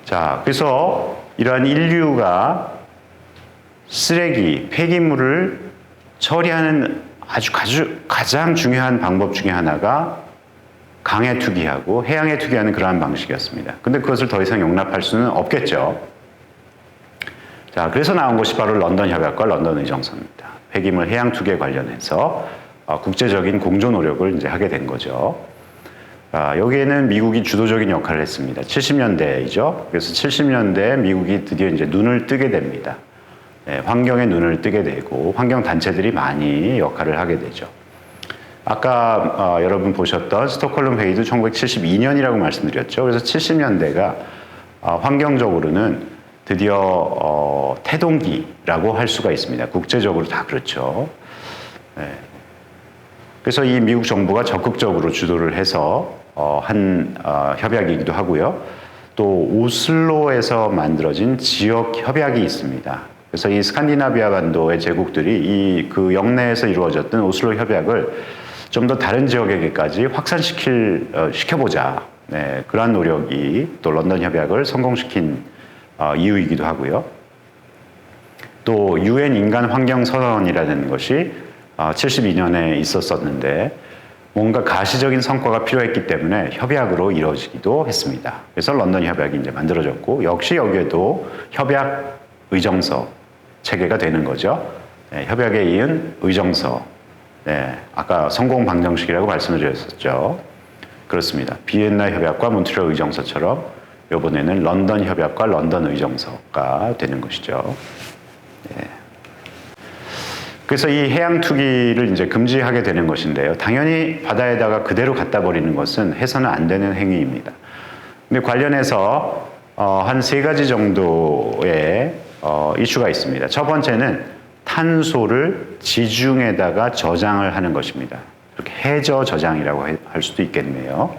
자, 그래서 이러한 인류가 쓰레기, 폐기물을 처리하는 가장 중요한 방법 중에 하나가 강에 투기하고 해양에 투기하는 그러한 방식이었습니다. 근데 그것을 더 이상 용납할 수는 없겠죠. 자, 그래서 나온 것이 바로 런던 협약과 런던 의정서입니다. 폐기물 해양 투기에 관련해서 국제적인 공조 노력을 이제 하게 된 거죠. 여기에는 미국이 주도적인 역할을 했습니다. 70년대이죠. 그래서 70년대에 미국이 드디어 이제 눈을 뜨게 됩니다. 환경에 눈을 뜨게 되고 환경 단체들이 많이 역할을 하게 되죠. 아까 여러분 보셨던 스톡홀름 회의도 1972년이라고 말씀드렸죠. 그래서 70년대가 환경적으로는 드디어 태동기라고 할 수가 있습니다. 국제적으로 다 그렇죠. 그래서 이 미국 정부가 적극적으로 주도를 해서 한 협약이기도 하고요. 또 오슬로에서 만들어진 지역 협약이 있습니다. 그래서 이 스칸디나비아 반도의 제국들이 그 영내에서 이루어졌던 오슬로 협약을 좀 더 다른 지역에게까지 확산시켜보자. 그러한 노력이 또 런던 협약을 성공시킨 이유이기도 하고요. 또 유엔 인간 환경 선언이라는 것이 72년에 있었었는데 뭔가 가시적인 성과가 필요했기 때문에 협약으로 이루어지기도 했습니다. 그래서 런던 협약이 이제 만들어졌고 역시 여기에도 협약 의정서 체계가 되는 거죠. 협약에 이은 의정서. 아까 성공 방정식이라고 말씀을 드렸었죠. 그렇습니다. 비엔나 협약과 몬트리올 의정서처럼 이번에는 런던 협약과 런던 의정서가 되는 것이죠. 그래서 이 해양 투기를 이제 금지하게 되는 것인데요. 당연히 바다에다가 그대로 갖다 버리는 것은 해서는 안 되는 행위입니다. 근데 관련해서 한 3가지 정도의 이슈가 있습니다. 첫 번째는 탄소를 지중에다가 저장을 하는 것입니다. 이렇게 해저 저장이라고 할 수도 있겠네요.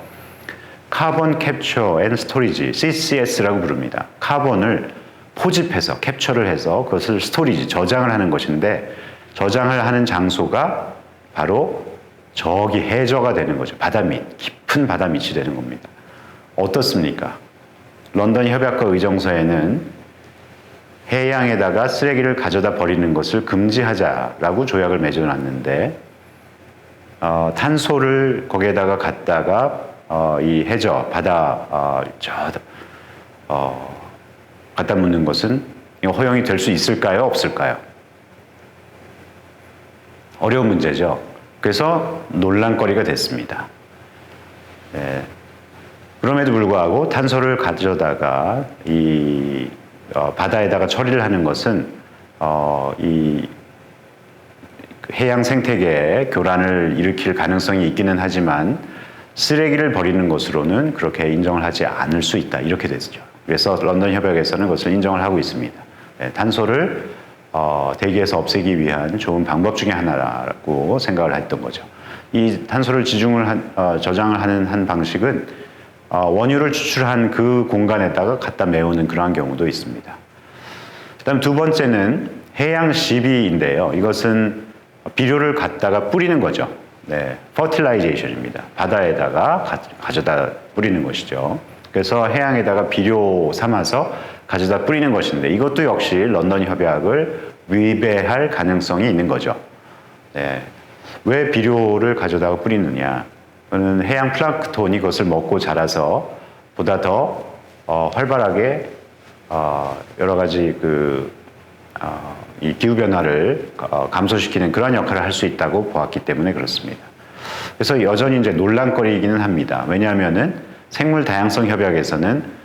카본 캡처 앤 스토리지, CCS라고 부릅니다. 카본을 포집해서 캡처를 해서 그것을 스토리지, 저장을 하는 것인데 저장을 하는 장소가 바로 저기 해저가 되는 거죠. 바다 밑, 깊은 바다 밑이 되는 겁니다. 어떻습니까? 런던 협약과 의정서에는 해양에다가 쓰레기를 가져다 버리는 것을 금지하자라고 조약을 맺어놨는데 탄소를 거기에다가 갖다가 이 해저, 바다 갖다 묻는 것은 허용이 될 수 있을까요? 없을까요? 어려운 문제죠. 그래서 논란거리가 됐습니다. 네. 그럼에도 불구하고 탄소를 가져다가 이 바다에다가 처리를 하는 것은 이 해양 생태계에 교란을 일으킬 가능성이 있기는 하지만 쓰레기를 버리는 것으로는 그렇게 인정을 하지 않을 수 있다. 이렇게 됐죠. 그래서 런던 협약에서는 그것을 인정을 하고 있습니다. 네, 탄소를 대기에서 없애기 위한 좋은 방법 중에 하나라고 생각을 했던 거죠. 이 탄소를 저장을 하는 한 방식은 원유를 추출한 그 공간에다가 갖다 메우는 그러한 경우도 있습니다. 그다음 두 번째는 해양 시비인데요. 이것은 비료를 갖다가 뿌리는 거죠. 네, fertilization입니다. 바다에다가 가져다 뿌리는 것이죠. 그래서 해양에다가 비료 삼아서 가져다 뿌리는 것인데 이것도 역시 런던 협약을 위배할 가능성이 있는 거죠. 네. 왜 비료를 가져다가 뿌리느냐? 그는 해양 플랑크톤이 그것을 먹고 자라서 보다 더 활발하게 여러 가지 이 기후 변화를 감소시키는 그런 역할을 할 수 있다고 보았기 때문에 그렇습니다. 그래서 여전히 이제 논란거리이기는 합니다. 왜냐하면은 생물 다양성 협약에서는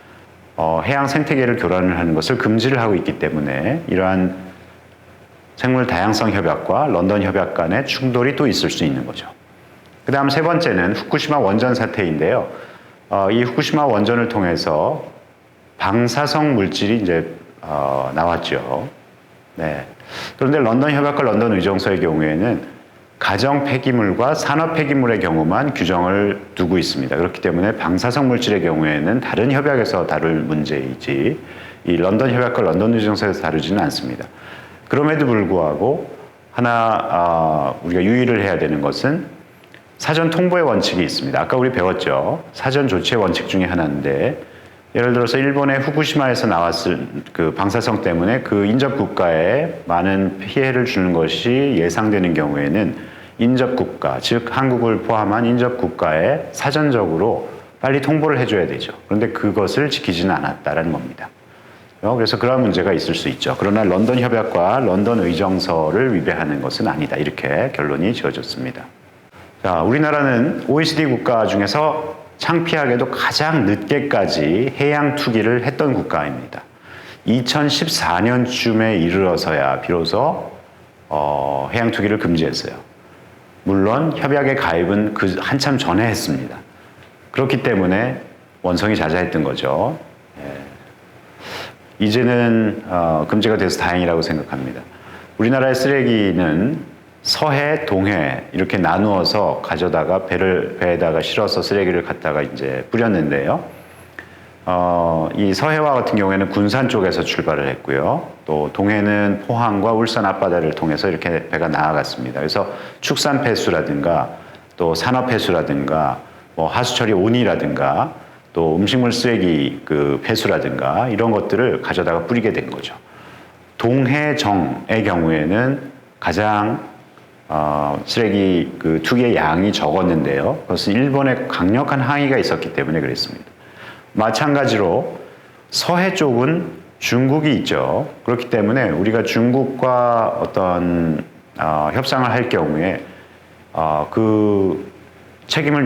해양 생태계를 교란을 하는 것을 금지를 하고 있기 때문에 이러한 생물 다양성 협약과 런던 협약 간의 충돌이 또 있을 수 있는 거죠. 그 다음 세 번째는 후쿠시마 원전 사태인데요. 이 후쿠시마 원전을 통해서 방사성 물질이 이제 나왔죠. 네. 그런데 런던 협약과 런던 의정서의 경우에는 가정 폐기물과 산업 폐기물의 경우만 규정을 두고 있습니다. 그렇기 때문에 방사성 물질의 경우에는 다른 협약에서 다룰 문제이지 이 런던 협약과 런던 의정서에서 다루지는 않습니다. 그럼에도 불구하고 우리가 유의를 해야 되는 것은 사전 통보의 원칙이 있습니다. 아까 우리 배웠죠. 사전 조치의 원칙 중에 하나인데 예를 들어서 일본의 후쿠시마에서 나왔을 그 방사성 때문에 그 인접 국가에 많은 피해를 주는 것이 예상되는 경우에는 인접 국가, 즉 한국을 포함한 인접 국가에 사전적으로 빨리 통보를 해줘야 되죠. 그런데 그것을 지키지는 않았다라는 겁니다. 그래서 그런 문제가 있을 수 있죠. 그러나 런던 협약과 런던 의정서를 위배하는 것은 아니다. 이렇게 결론이 지어졌습니다. 자, 우리나라는 OECD 국가 중에서 창피하게도 가장 늦게까지 해양 투기를 했던 국가입니다. 2014년쯤에 이르러서야 비로소 해양 투기를 금지했어요. 물론 협약의 가입은 그 한참 전에 했습니다. 그렇기 때문에 원성이 자자했던 거죠. 이제는 금지가 돼서 다행이라고 생각합니다. 우리나라의 쓰레기는 서해, 동해 이렇게 나누어서 가져다가 배에다가 실어서 쓰레기를 갖다가 이제 뿌렸는데요. 이 서해와 같은 경우에는 군산 쪽에서 출발을 했고요. 또 동해는 포항과 울산 앞바다를 통해서 이렇게 배가 나아갔습니다. 그래서 축산 폐수라든가 또 산업 폐수라든가 뭐 하수처리 온이라든가 또 음식물 쓰레기 그 폐수라든가 이런 것들을 가져다가 뿌리게 된 거죠. 동해정의 경우에는 가장 쓰레기 그 투기의 양이 적었는데요. 그것은 일본의 강력한 항의가 있었기 때문에 그랬습니다. 마찬가지로 서해 쪽은 중국이 있죠. 그렇기 때문에 우리가 중국과 어떤 협상을 할 경우에 그 책임을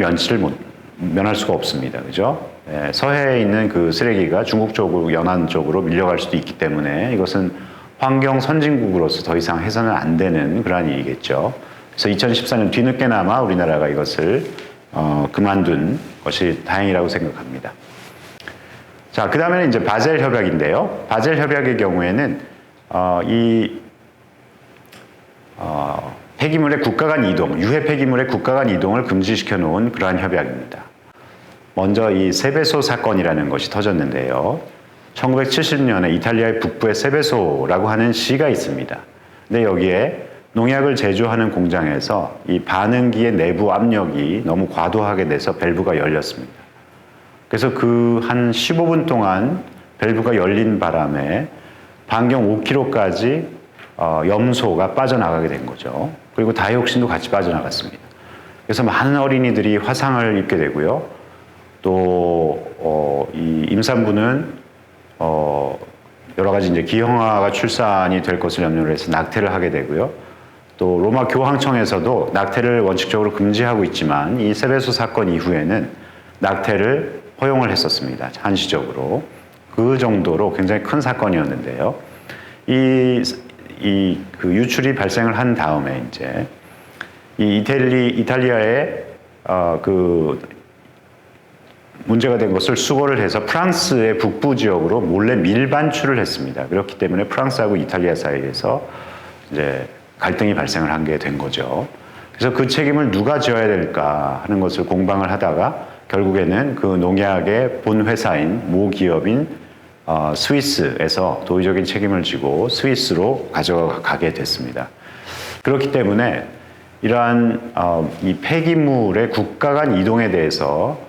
면할 수가 없습니다. 그죠? 네, 서해에 있는 그 쓰레기가 중국 쪽으로 연안 쪽으로 밀려갈 수도 있기 때문에 이것은 환경 선진국으로서 더 이상 해서는 안 되는 그러한 일이겠죠. 그래서 2014년 뒤늦게나마 우리나라가 이것을 그만둔 것이 다행이라고 생각합니다. 자, 그 다음에는 이제 바젤 협약인데요. 바젤 협약의 경우에는 폐기물의 국가 간 이동, 유해 폐기물의 국가 간 이동을 금지시켜 놓은 그러한 협약입니다. 먼저 이 세베소 사건이라는 것이 터졌는데요. 1970년에 이탈리아의 북부에 세베소라고 하는 시가 있습니다. 근데 여기에 농약을 제조하는 공장에서 이 반응기의 내부 압력이 너무 과도하게 돼서 밸브가 열렸습니다. 그래서 그 한 15분 동안 밸브가 열린 바람에 반경 5km까지 염소가 빠져나가게 된 거죠. 그리고 다이옥신도 같이 빠져나갔습니다. 그래서 많은 어린이들이 화상을 입게 되고요. 또 이 임산부는 여러 가지 이제 기형아가 출산이 될 것을 염려를 해서 낙태를 하게 되고요. 또 로마 교황청에서도 낙태를 원칙적으로 금지하고 있지만 이 세베소 사건 이후에는 낙태를 허용을 했었습니다. 한시적으로. 그 정도로 굉장히 큰 사건이었는데요. 그 유출이 발생을 한 다음에 이제 이 이탈리아의 그 문제가 된 것을 수거를 해서 프랑스의 북부 지역으로 몰래 밀반출을 했습니다. 그렇기 때문에 프랑스하고 이탈리아 사이에서 이제 갈등이 발생을 한 게 된 거죠. 그래서 그 책임을 누가 져야 될까 하는 것을 공방을 하다가 결국에는 그 농약의 본 회사인 모 기업인 스위스에서 도의적인 책임을 지고 스위스로 가져가게 됐습니다. 그렇기 때문에 이러한 이 폐기물의 국가 간 이동에 대해서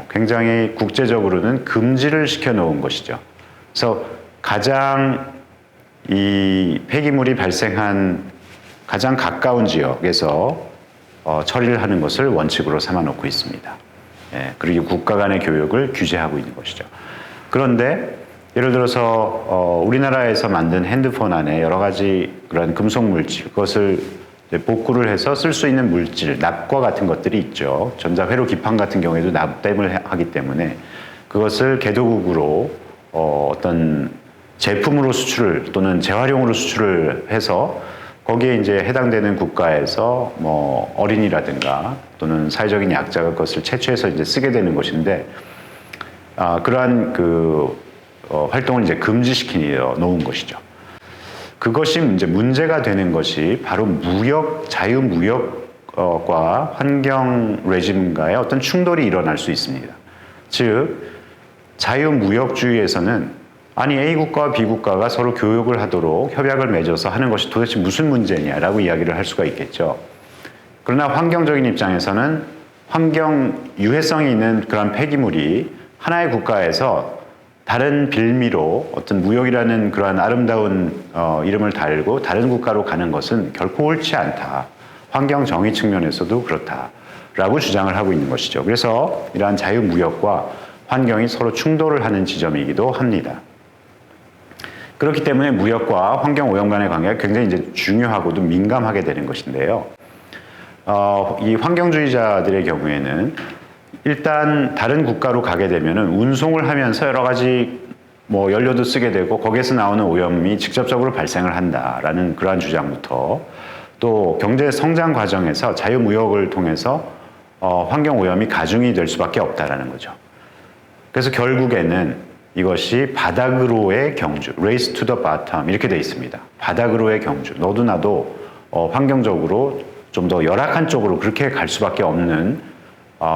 굉장히 국제적으로는 금지를 시켜놓은 것이죠. 그래서 가장 이 폐기물이 발생한 가장 가까운 지역에서 처리를 하는 것을 원칙으로 삼아놓고 있습니다. 예, 그리고 국가 간의 교육을 규제하고 있는 것이죠. 그런데 예를 들어서 우리나라에서 만든 핸드폰 안에 여러 가지 그런 금속 물질, 그것을 복구를 해서 쓸 수 있는 물질, 납과 같은 것들이 있죠. 전자회로 기판 같은 경우에도 납땜을 하기 때문에 그것을 개도국으로 어떤 제품으로 수출을 또는 재활용으로 수출을 해서 거기에 이제 해당되는 국가에서 뭐 어린이라든가 또는 사회적인 약자가 그것을 채취해서 이제 쓰게 되는 것인데 그러한 그 활동을 이제 금지시켜 놓은 것이죠. 그것이 이제 문제가 되는 것이 바로 자유무역과 환경 레짐과의 어떤 충돌이 일어날 수 있습니다. 즉, 자유무역주의에서는 아니 A 국가와 B 국가가 서로 교역을 하도록 협약을 맺어서 하는 것이 도대체 무슨 문제냐라고 이야기를 할 수가 있겠죠. 그러나 환경적인 입장에서는 환경 유해성이 있는 그런 폐기물이 하나의 국가에서 다른 빌미로 어떤 무역이라는 그러한 아름다운 이름을 달고 다른 국가로 가는 것은 결코 옳지 않다. 환경 정의 측면에서도 그렇다라고 주장을 하고 있는 것이죠. 그래서 이러한 자유무역과 환경이 서로 충돌을 하는 지점이기도 합니다. 그렇기 때문에 무역과 환경 오염 간의 관계가 굉장히 이제 중요하고도 민감하게 되는 것인데요. 이 환경주의자들의 경우에는 일단 다른 국가로 가게 되면은 운송을 하면서 여러 가지 뭐 연료도 쓰게 되고 거기에서 나오는 오염이 직접적으로 발생을 한다라는 그러한 주장부터 또 경제 성장 과정에서 자유무역을 통해서 환경 오염이 가중이 될 수밖에 없다라는 거죠. 그래서 결국에는 이것이 바닥으로의 경주, race to the bottom 이렇게 돼 있습니다. 바닥으로의 경주, 너도 나도 환경적으로 좀 더 열악한 쪽으로 그렇게 갈 수밖에 없는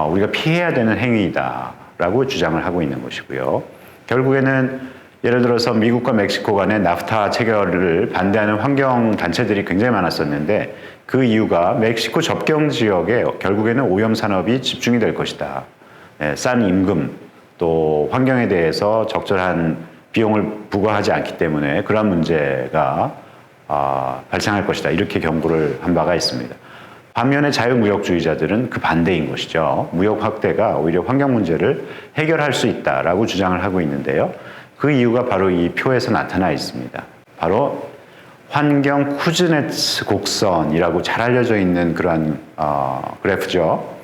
우리가 피해야 되는 행위다라고 주장을 하고 있는 것이고요. 결국에는 예를 들어서 미국과 멕시코 간의 나프타 체결을 반대하는 환경 단체들이 굉장히 많았었는데 그 이유가 멕시코 접경 지역에 결국에는 오염 산업이 집중이 될 것이다. 싼 임금 또 환경에 대해서 적절한 비용을 부과하지 않기 때문에 그러한 문제가 발생할 것이다. 이렇게 경고를 한 바가 있습니다. 반면에 자유무역주의자들은 그 반대인 것이죠. 무역 확대가 오히려 환경 문제를 해결할 수 있다라고 주장을 하고 있는데요. 그 이유가 바로 이 표에서 나타나 있습니다. 바로 환경 쿠즈네츠 곡선이라고 잘 알려져 있는 그러한 그래프죠.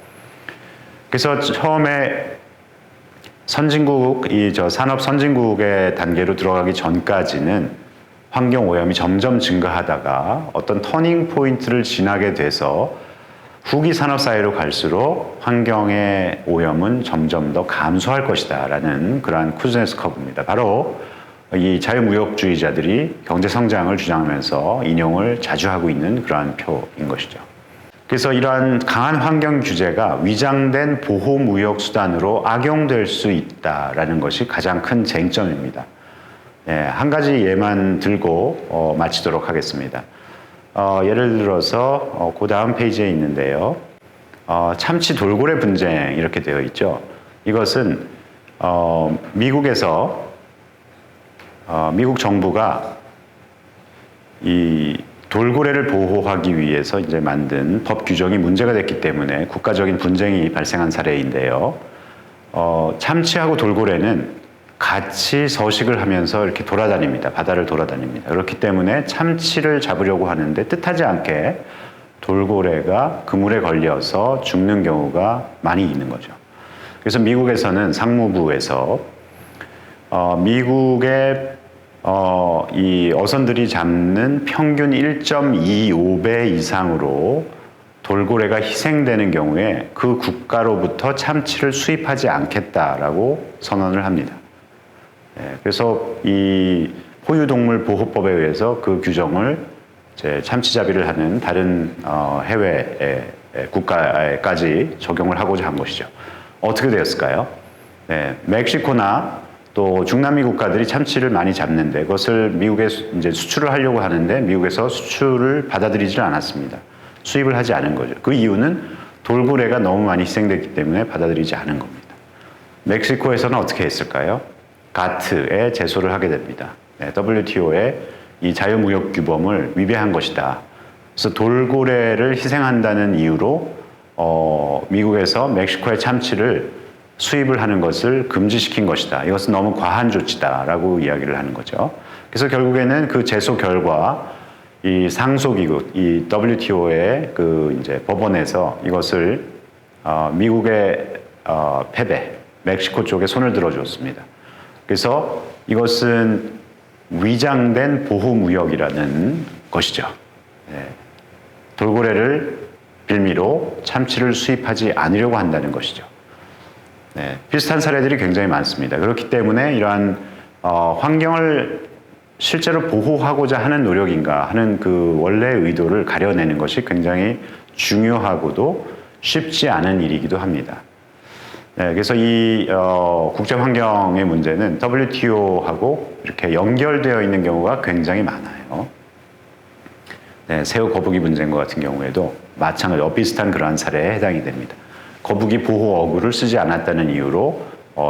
그래서 처음에 선진국, 산업 선진국의 단계로 들어가기 전까지는 환경 오염이 점점 증가하다가 어떤 터닝 포인트를 지나게 돼서 후기 산업 사회로 갈수록 환경의 오염은 점점 더 감소할 것이다라는 그러한 쿠즈네츠 커브입니다. 바로 이 자유무역주의자들이 경제 성장을 주장하면서 인용을 자주 하고 있는 그러한 표인 것이죠. 그래서 이러한 강한 환경 규제가 위장된 보호무역 수단으로 악용될 수 있다라는 것이 가장 큰 쟁점입니다. 한 가지 예만 들고 마치도록 하겠습니다. 예를 들어서 그 다음 페이지에 있는데요. 참치 돌고래 분쟁 이렇게 되어 있죠. 이것은 미국에서 미국 정부가 이 돌고래를 보호하기 위해서 이제 만든 법 규정이 문제가 됐기 때문에 국가적인 분쟁이 발생한 사례인데요. 참치하고 돌고래는 같이 서식을 하면서 이렇게 돌아다닙니다. 바다를 돌아다닙니다. 그렇기 때문에 참치를 잡으려고 하는데 뜻하지 않게 돌고래가 그물에 걸려서 죽는 경우가 많이 있는 거죠. 그래서 미국에서는 상무부에서 미국의 이 어선들이 잡는 평균 1.25배 이상으로 돌고래가 희생되는 경우에 그 국가로부터 참치를 수입하지 않겠다라고 선언을 합니다. 그래서 이 포유동물 보호법에 의해서 그 규정을 이제 참치잡이를 하는 다른 해외 국가에까지 적용을 하고자 한 것이죠. 어떻게 되었을까요? 멕시코나 또 중남미 국가들이 참치를 많이 잡는데 그것을 미국에 이제 수출을 하려고 하는데 미국에서 수출을 받아들이질 않았습니다. 수입을 하지 않은 거죠. 그 이유는 돌고래가 너무 많이 희생됐기 때문에 받아들이지 않은 겁니다. 멕시코에서는 어떻게 했을까요? 가트에 제소를 하게 됩니다. WTO의 이 자유무역 규범을 위배한 것이다. 그래서 돌고래를 희생한다는 이유로 미국에서 멕시코의 참치를 수입을 하는 것을 금지시킨 것이다. 이것은 너무 과한 조치다라고 이야기를 하는 거죠. 그래서 결국에는 그 제소 결과 이 상소기구, 이 WTO의 그 이제 법원에서 이것을 미국의 패배, 멕시코 쪽에 손을 들어주었습니다. 그래서 이것은 위장된 보호무역이라는 것이죠. 돌고래를 빌미로 참치를 수입하지 않으려고 한다는 것이죠. 비슷한 사례들이 굉장히 많습니다. 그렇기 때문에 이러한 환경을 실제로 보호하고자 하는 노력인가 하는 그 원래의 의도를 가려내는 것이 굉장히 중요하고도 쉽지 않은 일이기도 합니다. 그래서 이 국제환경의 문제는 WTO하고 이렇게 연결되어 있는 경우가 굉장히 많아요. 새우 거북이 문제인 것 같은 경우에도 마찬가지로 비슷한 그러한 사례에 해당이 됩니다. 거북이 보호 어구를 쓰지 않았다는 이유로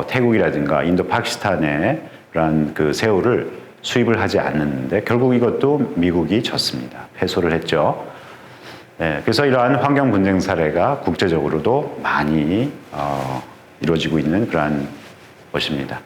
태국이라든가 인도 파키스탄에 그런 그 새우를 수입을 하지 않았는데 결국 이것도 미국이 졌습니다. 패소를 했죠. 그래서 이러한 환경 분쟁 사례가 국제적으로도 많이 이루어지고 있는 그러한 것입니다.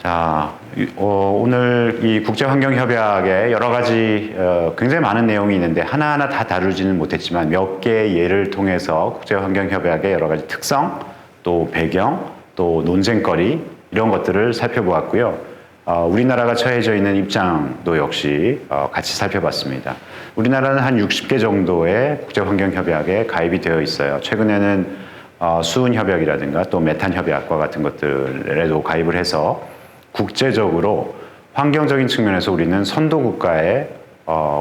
자, 오늘 이 국제환경협약에 여러 가지 굉장히 많은 내용이 있는데 하나하나 다 다루지는 못했지만 몇 개의 예를 통해서 국제환경협약의 여러 가지 특성, 또 배경, 또 논쟁거리 이런 것들을 살펴보았고요. 우리나라가 처해져 있는 입장도 역시 같이 살펴봤습니다. 우리나라는 한 60개 정도의 국제환경협약에 가입이 되어 있어요. 최근에는 수은협약이라든가 또 메탄협약과 같은 것들에도 가입을 해서 국제적으로 환경적인 측면에서 우리는 선도국가에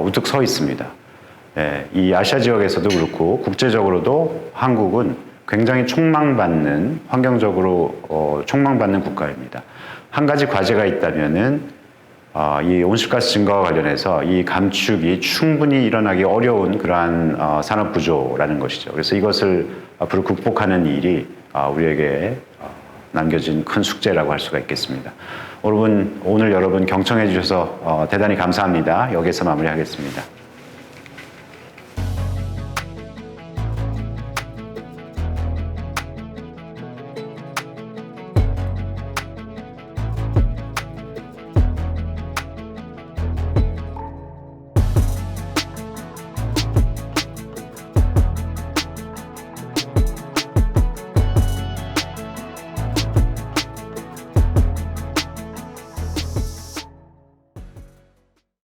우뚝 서 있습니다. 이 아시아 지역에서도 그렇고 국제적으로도 한국은 굉장히 촉망받는, 환경적으로 촉망받는 국가입니다. 한 가지 과제가 있다면은 이 온실가스 증가와 관련해서 이 감축이 충분히 일어나기 어려운 그러한 산업 구조라는 것이죠. 그래서 이것을 앞으로 극복하는 일이 우리에게 남겨진 큰 숙제라고 할 수가 있겠습니다. 오늘 여러분 경청해 주셔서 대단히 감사합니다. 여기서 마무리하겠습니다.